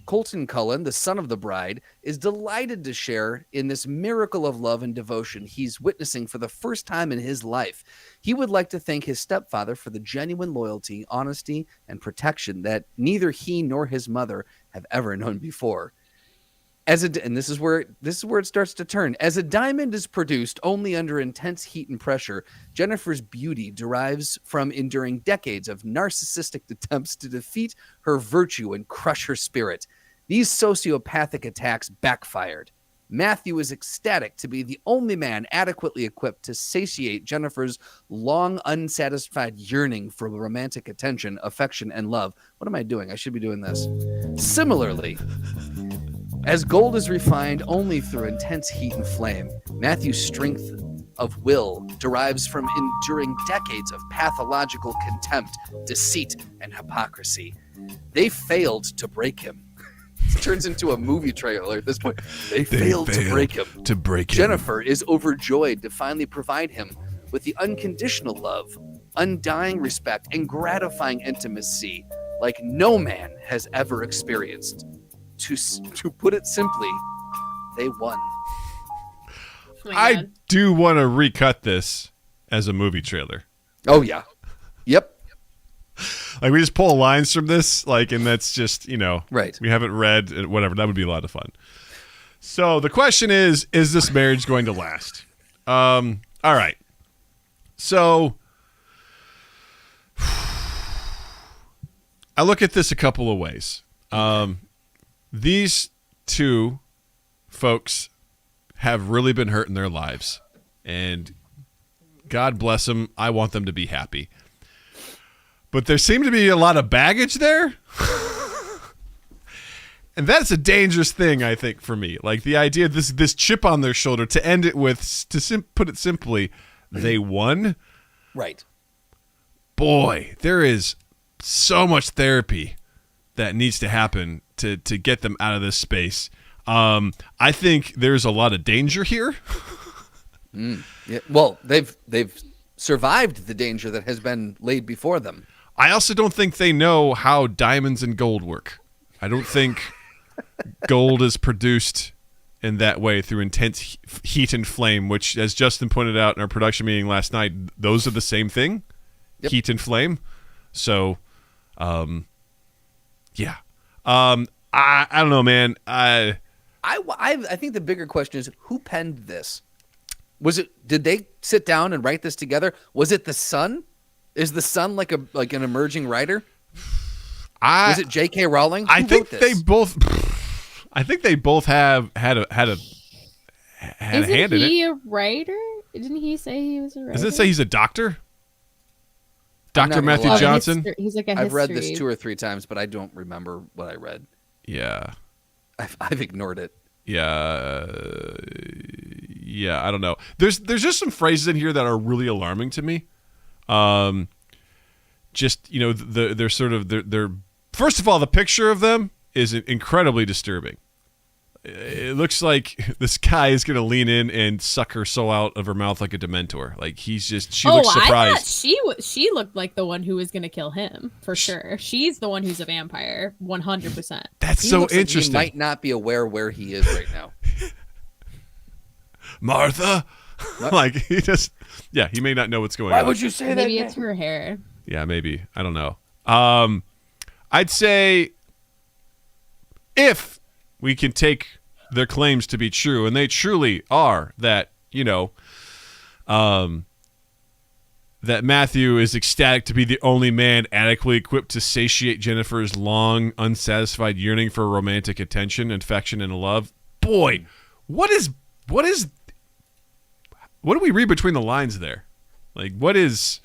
Colton Cullen, the son of the bride, is delighted to share in this miracle of love and devotion he's witnessing for the first time in his life. He would like to thank his stepfather for the genuine loyalty, honesty, and protection that neither he nor his mother have ever known before. And this is where it starts to turn. As a diamond is produced only under intense heat and pressure, Jennifer's beauty derives from enduring decades of narcissistic attempts to defeat her virtue and crush her spirit. These sociopathic attacks backfired. Matthew is ecstatic to be the only man adequately equipped to satiate Jennifer's long unsatisfied yearning for romantic attention, affection, and love. What am I doing? I should be doing this. Similarly, as gold is refined only through intense heat and flame, Matthew's strength of will derives from enduring decades of pathological contempt, deceit, and hypocrisy. They failed to break him. It turns into a movie trailer at this point. They failed to break him. Jennifer is overjoyed to finally provide him with the unconditional love, undying respect, and gratifying intimacy like no man has ever experienced. To put it simply, they won. Oh I do want to recut this as a movie trailer. Oh, yeah. Yep. Like, we just pull lines from this, like, and that's just, right. We haven't read, whatever. That would be a lot of fun. So the question is this marriage going to last? All right. So I look at this a couple of ways. These two folks have really been hurt in their lives, and God bless them. I want them to be happy. But there seemed to be a lot of baggage there. And that's a dangerous thing, I think, for me. Like, the idea of this chip on their shoulder, to end it with, put it simply, they won. Right. Boy, there is so much therapy that needs to happen to get them out of this space. I think there's a lot of danger here. Yeah. Well, they've survived the danger that has been laid before them. I also don't think they know how diamonds and gold work. I don't think gold is produced in that way through intense heat and flame, which, as Justin pointed out in our production meeting last night, those are the same thing. Yep. Heat and flame. So, yeah. I don't know, man. I think the bigger question is, who penned this? Did they sit down and write this together? Was it the son? Is the son like an emerging writer? Was it J.K. Rowling? I think they both have had a hand in it. Isn't he a writer? Didn't he say he was a writer? Does it say he's a doctor? Dr. Matthew Johnson? He's like a I've read this 2 or 3 times, but I don't remember what I read. Yeah. I've ignored it. Yeah. I don't know. There's just some phrases in here that are really alarming to me. Just, they're sort of, they're first of all, the picture of them is incredibly disturbing. It looks like this guy is going to lean in and suck her soul out of her mouth like a Dementor. Like, she looks surprised. I thought she looked like the one who was going to kill him, for sure. She's the one who's a vampire, 100%. That's so interesting. Like he might not be aware where he is right now. Martha? Like, he may not know what's going on. Why would you say that? Maybe it's her hair. Yeah, maybe. I don't know. I'd say if we can take their claims to be true, and they truly are, that, that Matthew is ecstatic to be the only man adequately equipped to satiate Jennifer's long, unsatisfied yearning for romantic attention, affection, and love. Boy, what do we read between the lines there? Like, there's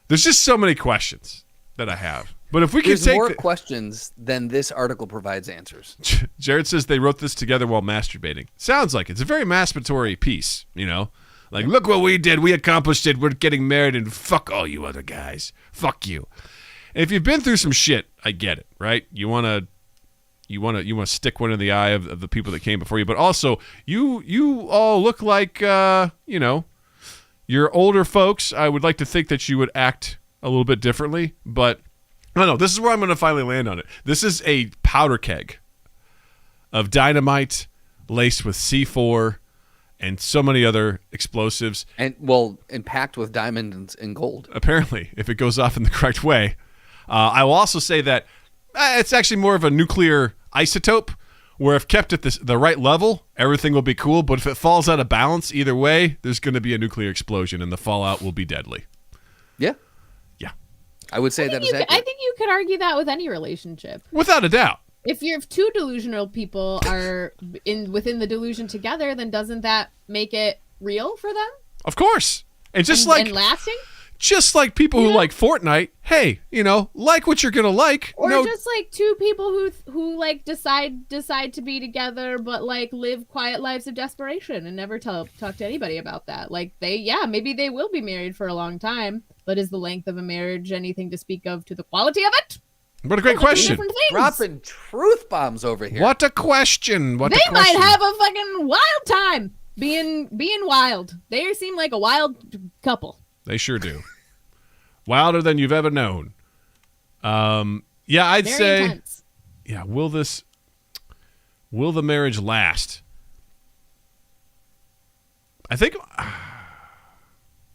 just so many questions that I have. But if we can take more questions than this article provides answers. Jared says they wrote this together while masturbating. Sounds like it's a very masturbatory piece, Like, look what we did. We accomplished it. We're getting married, and fuck all you other guys. Fuck you. And if you've been through some shit, I get it, right? You want to stick one in the eye of the people that came before you, but also you all look like you're older folks. I would like to think that you would act a little bit differently, but I don't know. This is where I'm going to finally land on it. This is a powder keg of dynamite laced with C4 and so many other explosives. And packed with diamonds and gold. Apparently, if it goes off in the correct way. I will also say that it's actually more of a nuclear isotope, where if kept at the right level, everything will be cool. But if it falls out of balance, either way, there's going to be a nuclear explosion, and the fallout will be deadly. Yeah. Yeah. I would say that is accurate. I think you could argue that with any relationship. Without a doubt. If two delusional people are within the delusion together, then doesn't that make it real for them? Of course. And and lasting? Just like people who like Fortnite, hey, like what you're gonna like. Or just like two people who like decide to be together, but like live quiet lives of desperation and never talk to anybody about that. Like maybe they will be married for a long time, but is the length of a marriage anything to speak of to the quality of it? What a great question. Dropping truth bombs over here. What a question. They might have a fucking wild time being wild. They seem like a wild couple. They sure do. Wilder than you've ever known. I'd Very say intense. Yeah, will the marriage last? I think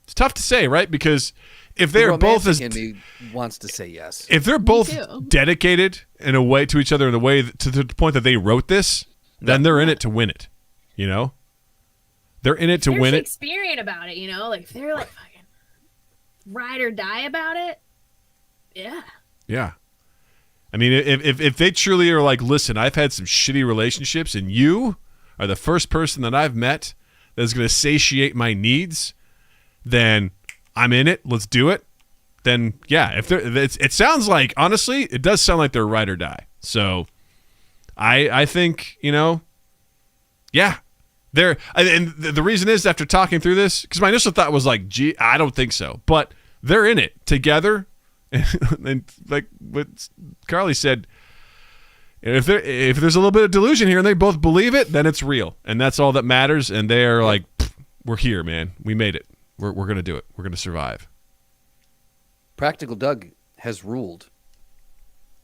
it's tough to say, right? Because if they're both as in me wants to say yes. If they're both dedicated in a way to each other in a way to the point that they wrote this, then they're in it to win it. They're in it to win it. Shakespearean about it, like if they're like fucking ride or die about it. Yeah. Yeah. I mean, if they truly are like, listen, I've had some shitty relationships, and you are the first person that I've met that's going to satiate my needs, then I'm in it. Let's do it. Then, yeah, it sounds like, honestly, it does sound like they're ride or die. So I think, yeah. And the reason is, after talking through this, because my initial thought was like, gee, I don't think so. But they're in it together. And like what Carly said, if there's a little bit of delusion here and they both believe it, then it's real. And that's all that matters. And they're like, we're here, man. We made it. We're going to do it. We're going to survive. Practical Doug has ruled.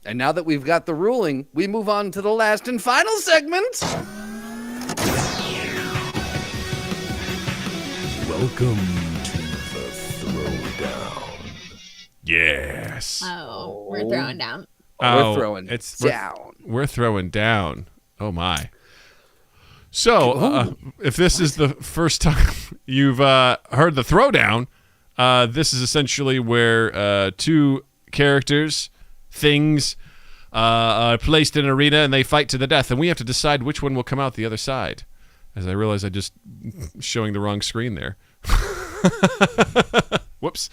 And now that we've got the ruling, we move on to the last and final segment. Welcome to the Throwdown. Yes. Oh, we're throwing down. We're throwing down. We're throwing down. Oh, my. So, if this is the first time you've heard the Throwdown, this is essentially where two characters, things, are placed in an arena and they fight to the death, and we have to decide which one will come out the other side. As I realize I just showing the wrong screen there. Whoops.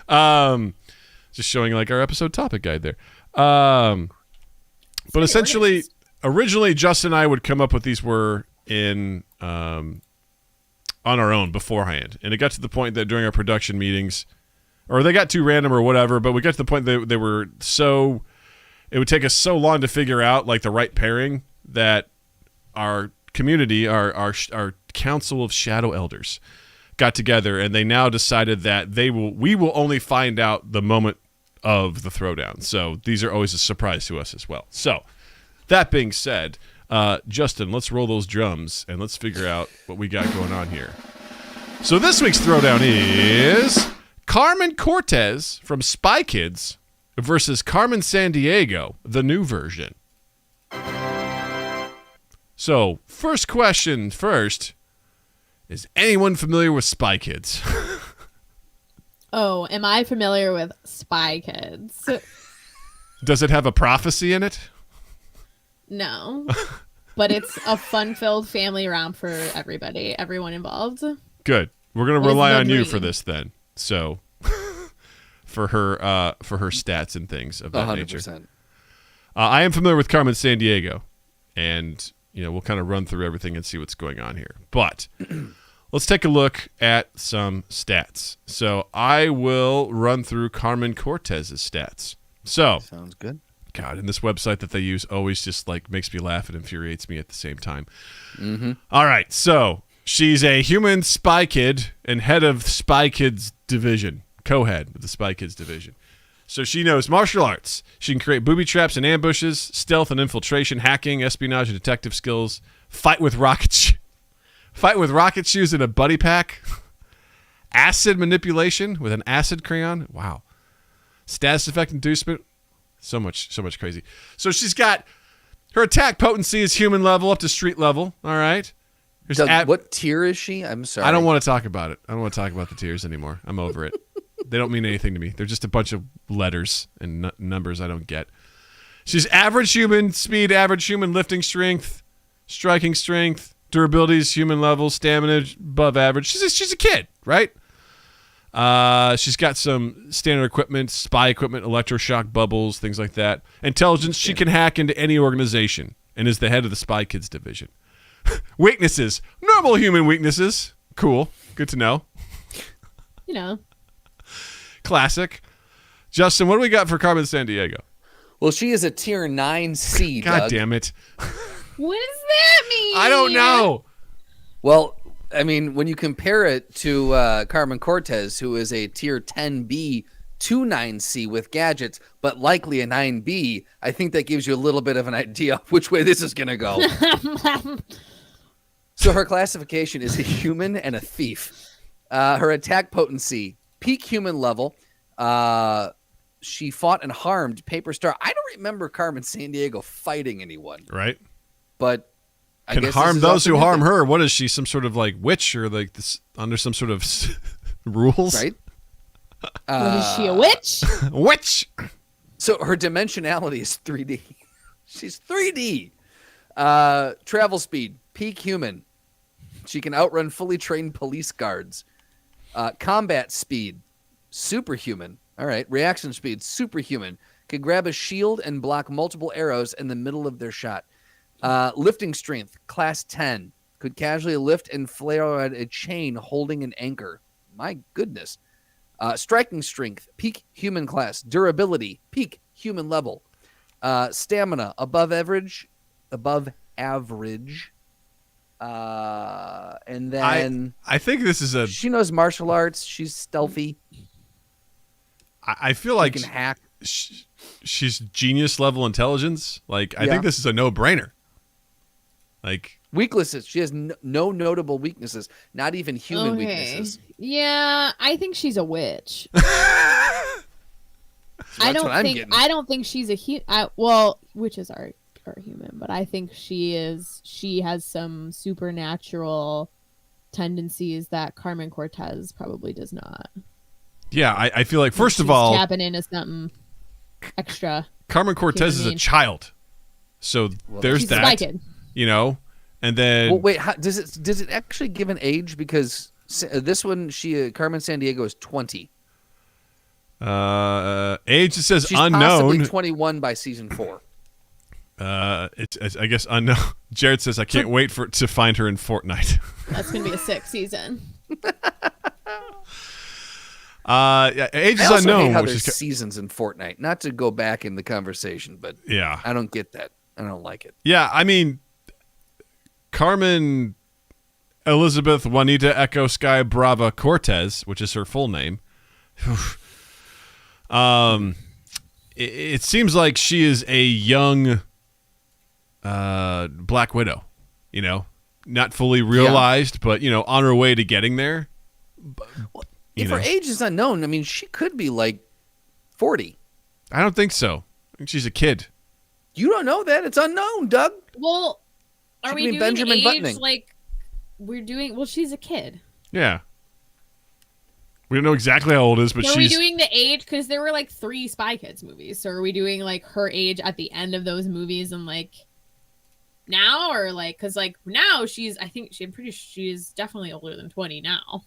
Just showing like our episode topic guide there. But essentially, originally Justin and I would come up with these were in on our own beforehand, and it got to the point that during our production meetings, or they got too random or whatever, but we got to the point that they were so, it would take us so long to figure out like the right pairing that our community, our council of shadow elders got together, and they now decided that we will only find out the moment of the Throwdown. So these are always a surprise to us as well. So that being said, Justin, let's roll those drums and let's figure out what we got going on here. So this week's Throwdown is Carmen Cortez from Spy Kids versus Carmen Sandiego, the new version. So, first question first. Is anyone familiar with Spy Kids? Oh, am I familiar with Spy Kids? Does it have a prophecy in it? No. But it's a fun-filled family romp for everyone involved. Good. We're going to rely on you for this then. So, for her stats and things of that 100%. Nature. I am familiar with Carmen Sandiego, and we'll kind of run through everything and see what's going on here. But let's take a look at some stats. So I will run through Carmen Cortez's stats. So sounds good. God, and this website that they use always just like makes me laugh and infuriates me at the same time. Mm-hmm. All right, so she's a human spy kid and head of Spy Kids division, co-head of the Spy Kids division. So she knows martial arts. She can create booby traps and ambushes, stealth and infiltration, hacking, espionage and detective skills, fight with rocket shoes in a buddy pack, acid manipulation with an acid crayon. Wow. Status effect inducement. So much crazy. So she's got Her attack potency is human level up to street level. All right. Doug, what tier is she? I'm sorry. I don't want to talk about it. I don't want to talk about the tiers anymore. I'm over it. They don't mean anything to me. They're just a bunch of letters and numbers I don't get. She's average human speed, average human lifting strength, striking strength, durability is human level, stamina above average. She's a kid, right? She's got some standard equipment, spy equipment, electroshock bubbles, things like that. Intelligence, she can hack into any organization and is the head of the Spy Kids division. Weaknesses, normal human weaknesses. Cool. Good to know. You know. Classic. Justin, what do we got for Carmen Sandiego? Well, she is a tier 9C, God Doug. damn it. What does that mean? I don't know. Well, I mean, when you compare it to Carmen Cortez, who is a tier 10B to 9C with gadgets, but likely a 9B, I think that gives you a little bit of an idea of which way this is going to go. So her classification is a human and a thief. Her attack potency, peak human level. She fought and harmed Paper Star. I don't remember Carmen Sandiego fighting anyone. Right. But I can guess harm those who harm her. What is she, some sort of like witch or like this under some sort of rules? Right. What is she, a witch? Witch. So her dimensionality is 3D. She's 3D. Travel speed, peak human. She can outrun fully trained police guards. Combat speed, superhuman. All right. Reaction speed, superhuman. Can grab a shield and block multiple arrows in the middle of their shot. Lifting strength, class 10. Could casually lift and flare at a chain holding an anchor. My goodness. Striking strength, peak human class. Durability, peak human level. Stamina, above average. And then I think this is she knows martial arts. She's stealthy. I feel like she can hack. She's genius level intelligence. Like I think this is a no-brainer. Like weaknesses. She has no notable weaknesses. Not even human weaknesses. Yeah, I think she's a witch. I don't think she's a well, witches are human, but I think she has some supernatural tendencies that Carmen Cortez probably does not. Yeah, I feel like first of all, tapping into something extra. Carmen Cortez is a child, so there's that. You know, and then well, wait, does it actually give an age? Because this one, Carmen Sandiego is 20. Age it says she's unknown. Possibly 21 by season 4. It's I guess unknown. Jared says I can't wait to find her in Fortnite. That's gonna be a sick season. Age is unknown. Hate how there's seasons in Fortnite. Not to go back in the conversation, but yeah, I don't get that. I don't like it. Yeah, I mean, Carmen Elizabeth Juanita Echo Sky Brava Cortez, which is her full name. It seems like she is a young Black Widow, you know, not fully realized, but, you know, on her way to getting there. Well, if her age is unknown, I mean, she could be like 40. I don't think so. I think she's a kid. You don't know that. It's unknown, Doug. Well, are we doing Benjamin age Buttoning. like we're doing? Well, she's a kid. Yeah. We don't know exactly how old it is, but Are we doing the age? Because there were like 3 Spy Kids movies. So are we doing like her age at the end of those movies and like now, or like because like now I'm pretty sure she's definitely older than 20 now.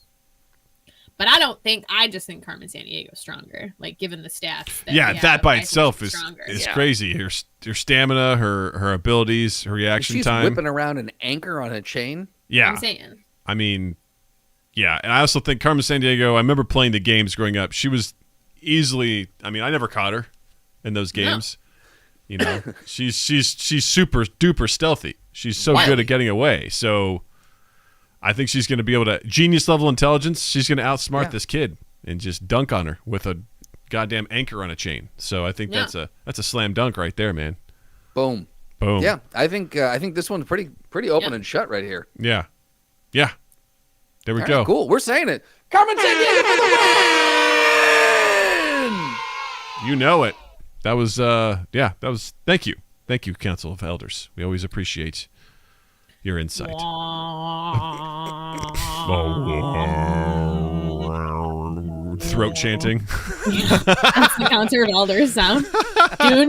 But I just think Carmen Sandiego stronger, like given the stats. That by itself is crazy. Her stamina, her abilities, her reaction time. She's whipping around an anchor on a chain. Yeah. I'm saying. I mean, yeah. And I also think Carmen Sandiego, I remember playing the games growing up. She was easily, I mean, I never caught her in those games. No. You know, she's super duper stealthy. She's so good at getting away. So I think she's going to be able to genius level intelligence. She's going to outsmart this kid and just dunk on her with a goddamn anchor on a chain. So I think that's a slam dunk right there, man. Boom. Yeah, I think this one's pretty open and shut right here. Yeah. There we go. Right, cool. We're saying it. Carmen Sandiego for the win! You know it. That was thank you. Thank you, Council of Elders. We always appreciate your insight. Throat chanting. That's the Council of Elders sound.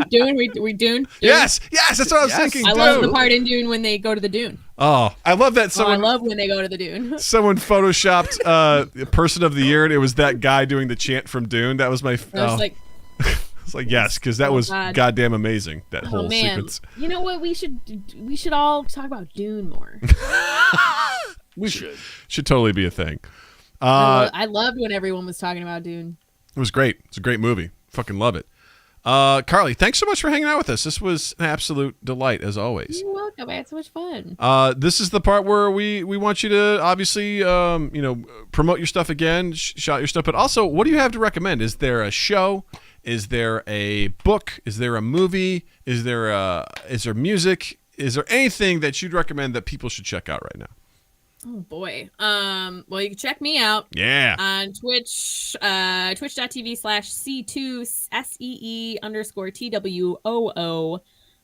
Dune, we Dune. Yes, that's what I was thinking. I love the part in Dune when they go to the Dune. Oh, I love that. I love when they go to the Dune. Someone photoshopped Person of the Year, and it was that guy doing the chant from Dune. That was my. It's like yes, because that was goddamn amazing. That whole sequence. You know what? We should all talk about Dune more. We should totally be a thing. I loved when everyone was talking about Dune. It was great. It's a great movie. Fucking love it. Carly, thanks so much for hanging out with us. This was an absolute delight, as always. You're welcome. I had so much fun. This is the part where we want you to obviously, promote your stuff again, shout your stuff. But also, what do you have to recommend? Is there a show? Is there a book? Is there a movie? Is there music? Is there anything that you'd recommend that people should check out right now? Oh boy. Well, you can check me out. Yeah. On Twitch, twitch.tv/CEE_TWOO.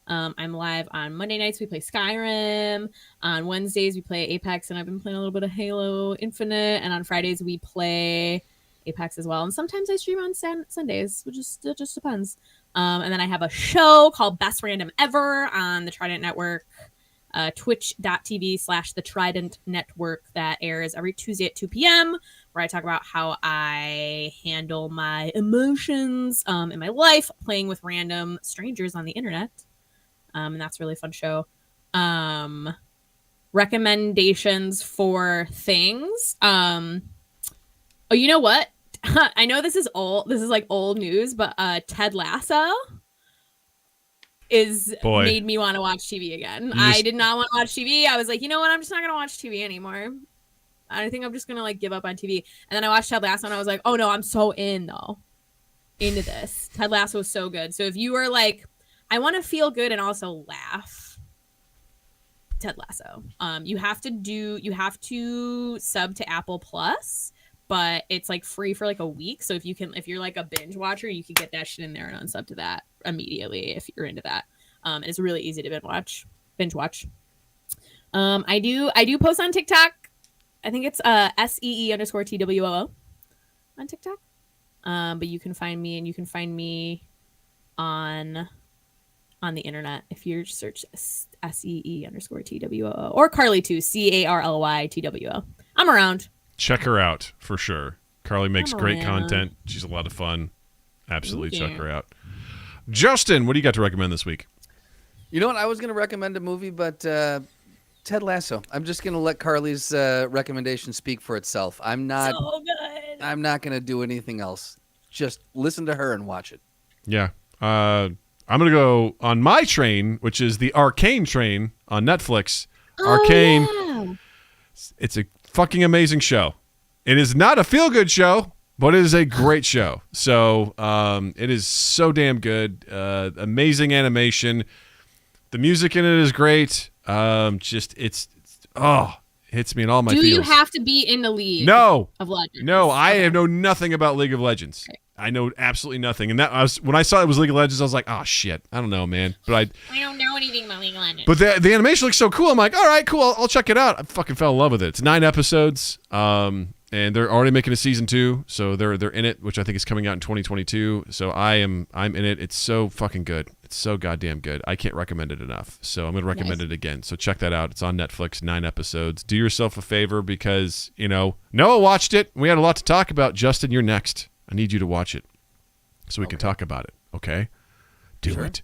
I'm live on Monday nights. We play Skyrim. On Wednesdays, we play Apex, and I've been playing a little bit of Halo Infinite. And on Fridays, we play Apex as well. And sometimes I stream on Sundays, which it just depends. And then I have a show called Best Random Ever on the Trident Network. Twitch.tv/the Trident Network that airs every Tuesday at 2 p.m. where I talk about how I handle my emotions in my life playing with random strangers on the internet. And that's a really fun show. Recommendations for things. Oh, you know what? I know this is old. This is like old news, but Ted Lasso made me want to watch TV again. I did not want to watch TV. I was like, you know what? I'm just not going to watch TV anymore. I think I'm just going to like give up on TV. And then I watched Ted Lasso and I was like, oh no, I'm so into this. Ted Lasso is so good. So if you are like, I want to feel good and also laugh, Ted Lasso. You have to sub to Apple Plus, but it's like free for like a week. So if you're like a binge watcher, you can get that shit in there and unsub to that immediately if you're into that. It's really easy to binge watch. I do post on TikTok. I think it's SEE_TWOO on TikTok. But you can find me on the internet if you search SEE_TWOO or Carly too, CARLYTWO. I'm around. Check her out for sure. Carly makes great content. She's a lot of fun. Absolutely check her out. Justin, what do you got to recommend this week? You know what? I was going to recommend a movie, but Ted Lasso. I'm just going to let Carly's recommendation speak for itself. I'm not going to do anything else. Just listen to her and watch it. Yeah. I'm going to go on my train, which is the Arcane train on Netflix. Arcane. Yeah. It's a fucking amazing show. It is not a feel-good show, but it is a great show. So it is so damn good. Amazing animation. The music in it is great. It hits me in all my feels. Do you have to be in the League of Legends? No, I know nothing about League of Legends. Okay. I know absolutely nothing. And when I saw it was League of Legends, I was like, oh shit, I don't know, man. But I don't know anything about League of Legends. But the animation looks so cool. I'm like, all right, cool. I'll check it out. I fucking fell in love with it. It's 9 episodes. And they're already making a season 2, so they're in it, which I think is coming out in 2022. So I'm in it. It's so fucking good. It's so goddamn good. I can't recommend it enough. So I'm gonna recommend it again. So check that out. It's on Netflix, 9 episodes. Do yourself a favor because Noah watched it. We had a lot to talk about. Justin, you're next. I need you to watch it so we can talk about it. Okay, do it.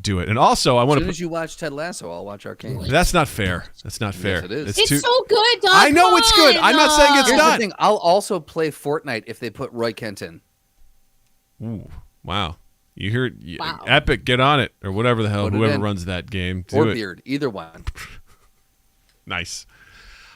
And also, I want to. As soon as you watch Ted Lasso, I'll watch Arcane. That's not fair. That's not fair. Yes, it is. It's so good, Doug. I know it's good. I'm not saying it's Here's not. The thing. I'll also play Fortnite if they put Roy Kent in. Ooh, wow. You hear it? Wow. Epic, get on it, or whatever the hell, whoever runs that game. Or Beard, either one. Nice.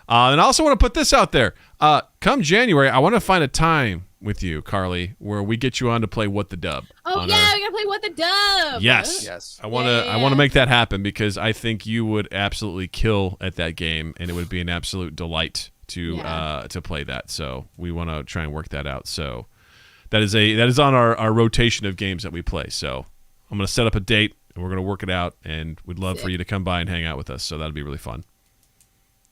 And I also want to put this out there. Come January, I want to find a time with you, Carly, where we get you on to play What the Dub. Oh yeah, we gotta play What the Dub. Yes. I want to make that happen because I think you would absolutely kill at that game, and it would be an absolute delight to play that. So we want to try and work that out. So that is on our rotation of games that we play. So I'm gonna set up a date. and we're going to work it out, and we'd love for you to come by and hang out with us. So that'd be really fun.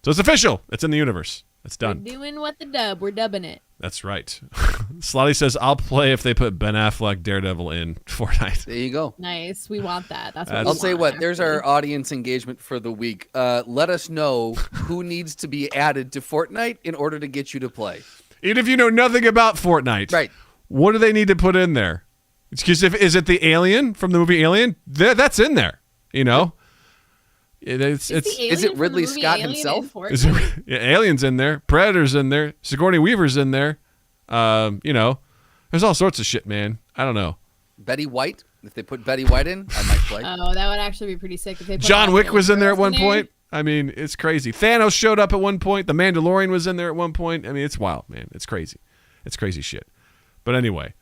So it's official. It's in the universe. It's done. We're doing what the dub. We're dubbing it. That's right. Slotty says, I'll play if they put Ben Affleck Daredevil in Fortnite. There you go. Nice. We want that. That's what I'll say what. There's our audience engagement for the week. Let us know who needs to be added to Fortnite in order to get you to play. Even if you know nothing about Fortnite. Right. What do they need to put in there? Because is it the alien from the movie Alien? That's in there. You know? Is it Ridley Scott himself? Alien's in there. Predator's in there. Sigourney Weaver's in there. You know, there's all sorts of shit, man. I don't know. Betty White. If they put Betty White in, I might play. Oh, that would actually be pretty sick. If they put John Wick was in there at one point. I mean, it's crazy. Thanos showed up at one point. The Mandalorian was in there at one point. I mean, it's wild, man. It's crazy. It's crazy shit. But anyway.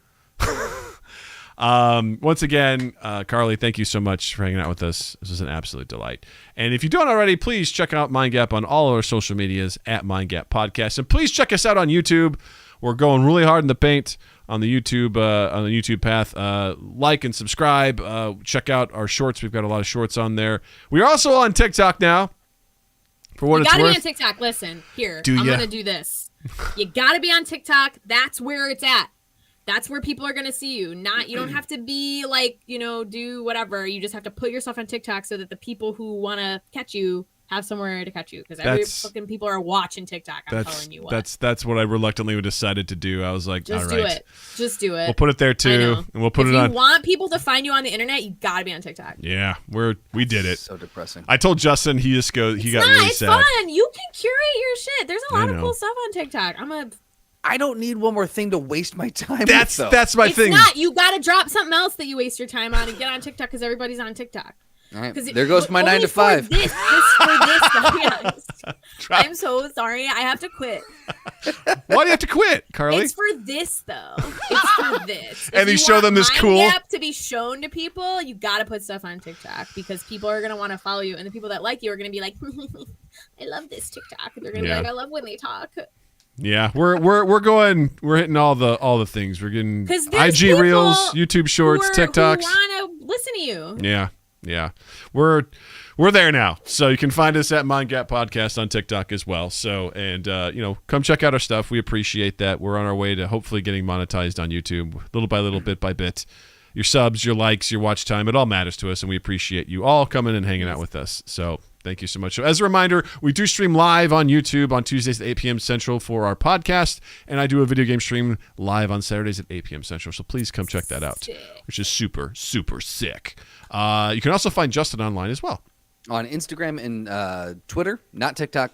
Once again, Carly, thank you so much for hanging out with us. This was an absolute delight. And if you don't already, please check out Mind Gap on all our social medias at Mind Gap Podcast. And please check us out on YouTube. We're going really hard in the paint on the YouTube path. Like and subscribe. Check out our shorts. We've got a lot of shorts on there. We're also on TikTok now. For what you it's worth. You gotta be on TikTok. Listen, here. I'm gonna do this. You gotta be on TikTok. That's where it's at. That's where people are going to see you. You don't have to be like, do whatever. You just have to put yourself on TikTok so that the people who want to catch you have somewhere to catch you. Because every fucking people are watching TikTok. I'm telling you what. That's what I reluctantly decided to do. I was like, all right. Just do it. We'll put it there too. And we'll put it on. If you want people to find you on the internet, you got to be on TikTok. Yeah, we did it. So depressing. I told Justin he got really sad. It's fun. You can curate your shit. There's a lot of cool stuff on TikTok. I don't need one more thing to waste my time that's with, That's my thing. It's not. You got to drop something else that you waste your time on and get on TikTok because everybody's on TikTok. All right. There goes my 9 to 5. I'm so sorry. I have to quit. Why do you have to quit, Carly? It's for this, though. It's for this. And you show them this cool gap to be shown to people. You got to put stuff on TikTok because people are going to want to follow you. And the people that like you are going to be like, I love this TikTok. They're going to be like, I love when they talk. Yeah, we're hitting all the things. We're getting IG Reels, YouTube Shorts, TikToks. Who want to listen to you. Yeah. We're there now. So you can find us at Mind Gap Podcast on TikTok as well. So and come check out our stuff. We appreciate that. We're on our way to hopefully getting monetized on YouTube, little by little, bit by bit. Your subs, your likes, your watch time, it all matters to us, and we appreciate you all coming and hanging out with us. So thank you so much. So as a reminder, we do stream live on YouTube on Tuesdays at 8 p.m. Central for our podcast, and I do a video game stream live on Saturdays at 8 p.m. Central. So please come check that out, which is super, super sick. You can also find Justin online as well. On Instagram and Twitter, not TikTok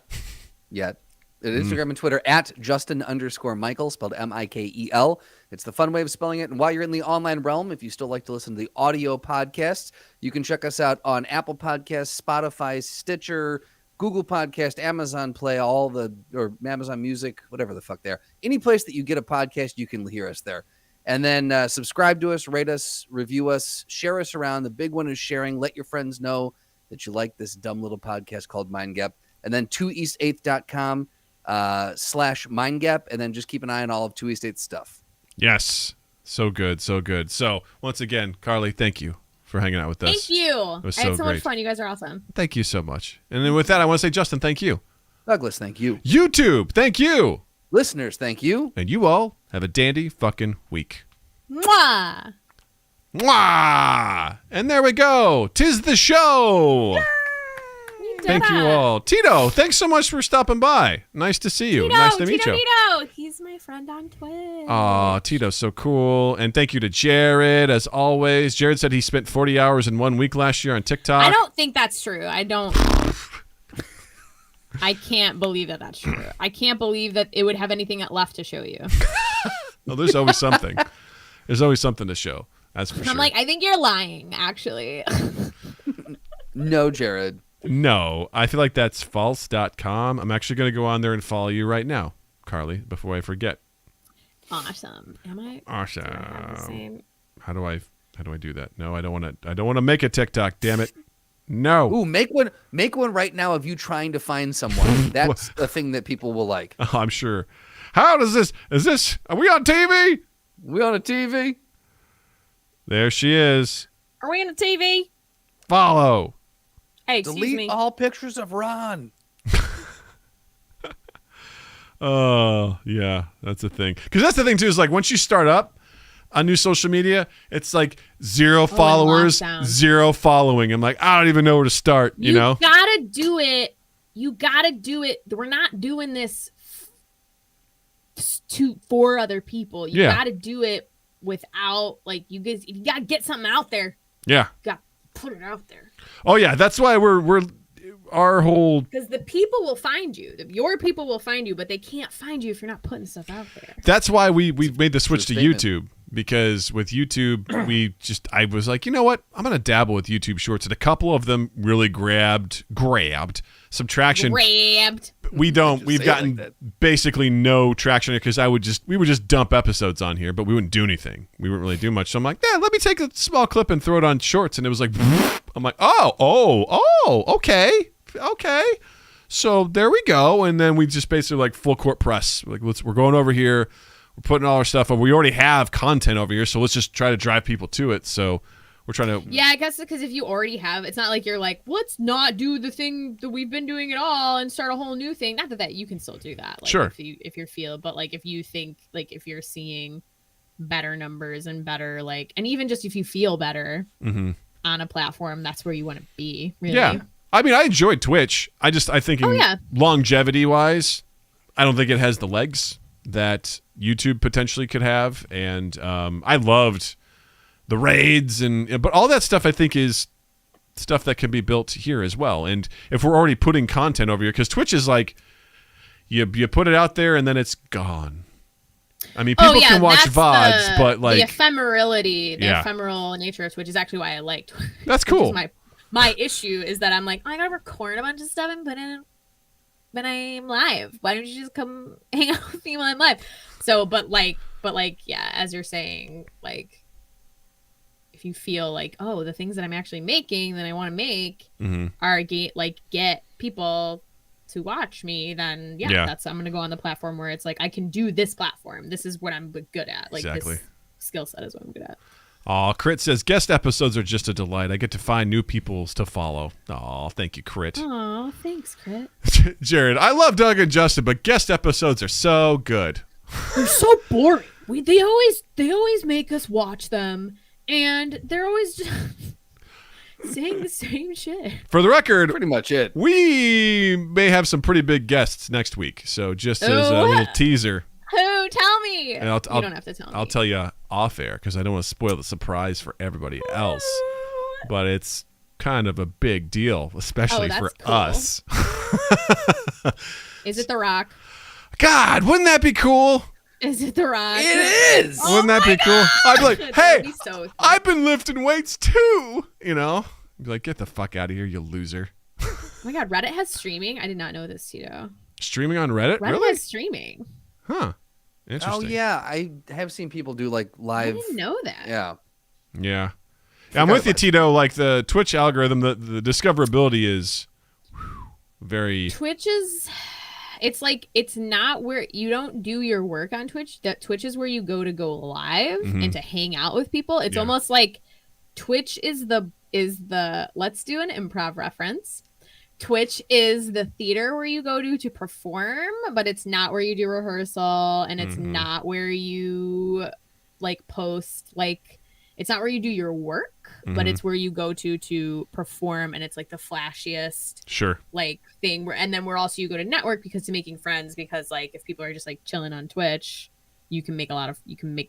yet. Instagram and Twitter at Justin_Michael, spelled Mikel. It's the fun way of spelling it. And while you're in the online realm, if you still like to listen to the audio podcasts, you can check us out on Apple Podcasts, Spotify, Stitcher, Google Podcast, Amazon Play, or Amazon Music, whatever the fuck there. Any place that you get a podcast, you can hear us there. And then subscribe to us, rate us, review us, share us around. The big one is sharing. Let your friends know that you like this dumb little podcast called Mind Gap. And then 2east8th.com /mindgap, and then just keep an eye on all of 2 East 8th stuff. Yes. So good. So once again, Carly, thank you for hanging out with us. Thank you. It was I had so great. much fun. You guys are awesome. Thank you so much. And then with that, I want to say, Justin, thank you. Douglas, thank you. YouTube, thank you. Listeners, thank you. And you all have a dandy fucking week. Mwah. Mwah. And there we go. 'Tis the show. Thank you all. Tito, thanks so much for stopping by. Nice to see you. Nice to meet you. Tito. He's my friend on Twitch. Aw, Tito's so cool. And thank you to Jared, as always. Jared said he spent 40 hours in 1 week last year on TikTok. I don't think that's true. I can't believe that that's true. I can't believe that it would have anything left to show you. Well, there's always something. There's always something to show. That's for sure. I'm like, I think you're lying, actually. No, Jared. No, I feel like that's false.com. I'm actually going to go on there and follow you right now, Carly, before I forget. Awesome. Am I? Awesome. Do I have the same? How do I do that? No, I don't want to make a TikTok, damn it. No. Ooh, make one right now of you trying to find someone. That's a thing that people will like. Oh, I'm sure. How does this are we on TV? We on a TV? There she is. Are we on a TV? Follow. Hey, excuse Delete me. all pictures of Ron. Oh, yeah, that's the thing. Because that's the thing, too, is like once you start up on new social media, it's like 0 followers, lockdown. 0 following. I'm like, I don't even know where to start, you know? You gotta do it. You gotta do it. We're not doing this for other people. You gotta do it without, like, you gotta get something out there. Yeah. You gotta put it out there. Oh, yeah, that's why we're our whole... Because the people will find you. Your people will find you, but they can't find you if you're not putting stuff out there. That's why we've made the switch to statement. YouTube. Because with YouTube, I was like, you know what? I'm going to dabble with YouTube Shorts. And a couple of them really grabbed some traction. We've gotten basically no traction because we would just dump episodes on here, but we wouldn't do anything. We wouldn't really do much. So I'm like, yeah, let me take a small clip and throw it on Shorts. And it was like, I'm like, okay. So there we go. And then we just basically like full court press. Like, we're going over here. We're putting all our stuff over. We already have content over here, so let's just try to drive people to it. So we're trying to... Yeah, I guess because if you already have... It's not like you're like, let's not do the thing that we've been doing at all and start a whole new thing. Not that you can still do that. Like, sure. If you're but like if you think, like if you're seeing better numbers and better, like... And even just if you feel better on a platform, that's where you want to be, really. Yeah. I mean, I enjoyed Twitch. I think longevity-wise, I don't think it has the legs that YouTube potentially could have, and I loved the raids but all that stuff I think is stuff that can be built here as well. And if we're already putting content over here, because Twitch is like you put it out there and then it's gone. I mean, people can watch VODs, but like the ephemerality, the ephemeral nature of Twitch is actually why I like Twitch. That's cool. My issue is that I'm like, I gotta record a bunch of stuff and put in when I'm live. Why don't you just come hang out with me while I'm live? So, but yeah, as you're saying, like, if you feel like, oh, the things that I'm actually making that I want to make are get people to watch me, then I'm gonna go on the platform where it's like I can do this platform. This is what I'm good at. Like this skill set is what I'm good at. Aw, Crit says, guest episodes are just a delight. I get to find new people to follow. Aw, thank you, Crit. Aw, thanks, Crit. Jared, I love Doug and Justin, but guest episodes are so good. They're so boring. They always make us watch them, and they're always just saying the same shit. For the record, pretty much it. We may have some pretty big guests next week, so just as a little teaser. Who? Tell me. And you don't have to tell me. I'll tell you off air because I don't want to spoil the surprise for everybody else. But it's kind of a big deal, especially for us. Is it The Rock? God, wouldn't that be cool? Is it The Rock? It is. Wouldn't that be cool? I'd be like, hey, so I've been lifting weights too. You know? I'd be like, get the fuck out of here, you loser. Oh my God, Reddit has streaming? I did not know this, Tito. Streaming on Reddit? Reddit really? has streaming. Huh. Interesting. Oh, yeah. I have seen people do like live. I didn't know that. Yeah. Yeah. I'm with you, Tito. Like the Twitch algorithm, the discoverability is very... Twitch is... It's like, it's not where you don't do your work on Twitch. That Twitch is where you go live and to hang out with people. It's almost like Twitch is the let's do an improv reference. Twitch is the theater where you go to perform, but it's not where you do rehearsal, and it's not where you like post, like it's not where you do your work, but it's where you go to perform, and it's like the flashiest like thing where, and then where also you go to network because to making friends, because like if people are just like chilling on Twitch, you can make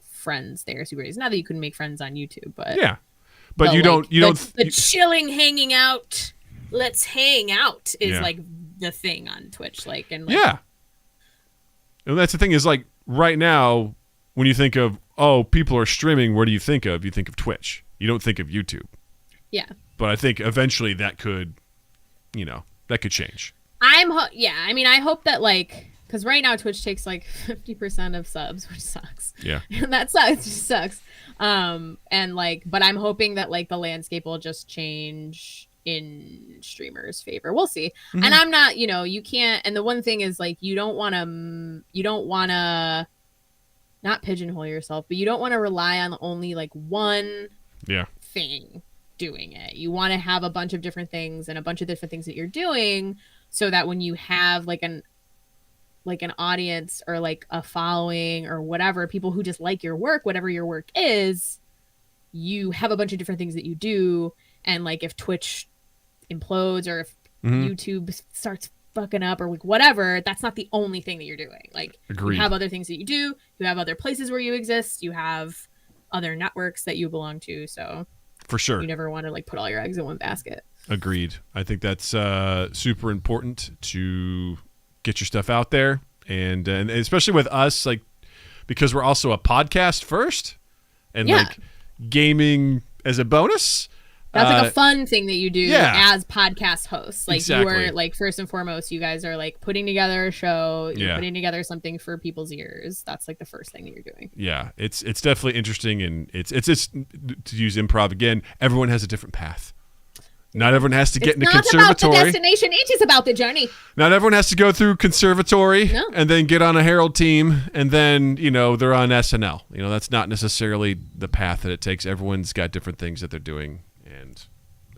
friends there super easy. Not that you couldn't make friends on YouTube, but but you don't the chilling hanging out, let's hang out is like the thing on Twitch, like, and like, and that's the thing is like right now when you think of people are streaming, where do you think of? You think of Twitch. You don't think of YouTube. Yeah. But I think eventually that could, that could change. I mean, I hope that like, because right now Twitch takes like 50% of subs, which sucks. Yeah. That sucks. It just sucks. And like, but I'm hoping that like the landscape will just change in streamers' favor. We'll see. And I'm not, you can't. And the one thing is like, you don't want to not pigeonhole yourself, but you don't want to rely on only like one thing. doing it. You want to have a bunch of different things and a bunch of different things that you're doing, so that when you have like an audience or like a following or whatever, people who just like your work, whatever your work is, you have a bunch of different things that you do. And like if Twitch implodes or if YouTube starts fucking up or like whatever, that's not the only thing that you're doing. Like Agreed. You have other things that you do, you have other places where you exist, you have other networks that you belong to. So for sure, you never want to like put all your eggs in one basket. Agreed. I think that's super important to get your stuff out there, and especially with us, like, because we're also a podcast first, and like gaming as a bonus. That's like a fun thing that you do as podcast hosts. Like exactly. You are like, first and foremost, you guys are like putting together a show, you're putting together something for people's ears. That's like the first thing that you're doing. Yeah, it's definitely interesting, and it's just, to use improv again, everyone has a different path. Not everyone has to get into conservatory. It's not about the destination, it is about the journey. Not everyone has to go through conservatory and then get on a Herald team and then, they're on SNL. That's not necessarily the path that it takes. Everyone's got different things that they're doing, and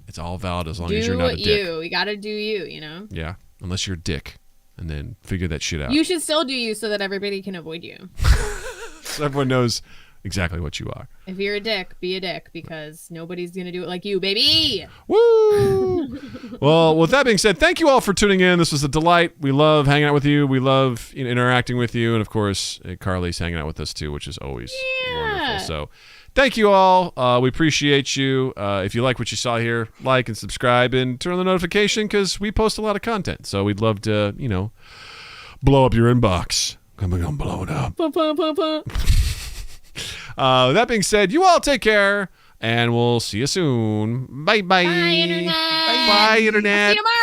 it's all valid as long as you're not a dick. You got to do you, Yeah, unless you're a dick, and then figure that shit out. You should still do you so that everybody can avoid you. So everyone knows exactly what you are. If you're a dick, be a dick, because nobody's going to do it like you, baby. Woo! Well, with that being said, thank you all for tuning in. This was a delight. We love hanging out with you. We love interacting with you. And, of course, Carly's hanging out with us, too, which is always wonderful. So thank you all. We appreciate you. If you like what you saw here, like and subscribe and turn on the notification, because we post a lot of content. So we'd love to, blow up your inbox. I'm going to blow it up. That being said, you all take care, and we'll see you soon. Bye-bye. Bye, Internet. Bye, Internet. I'll see you tomorrow.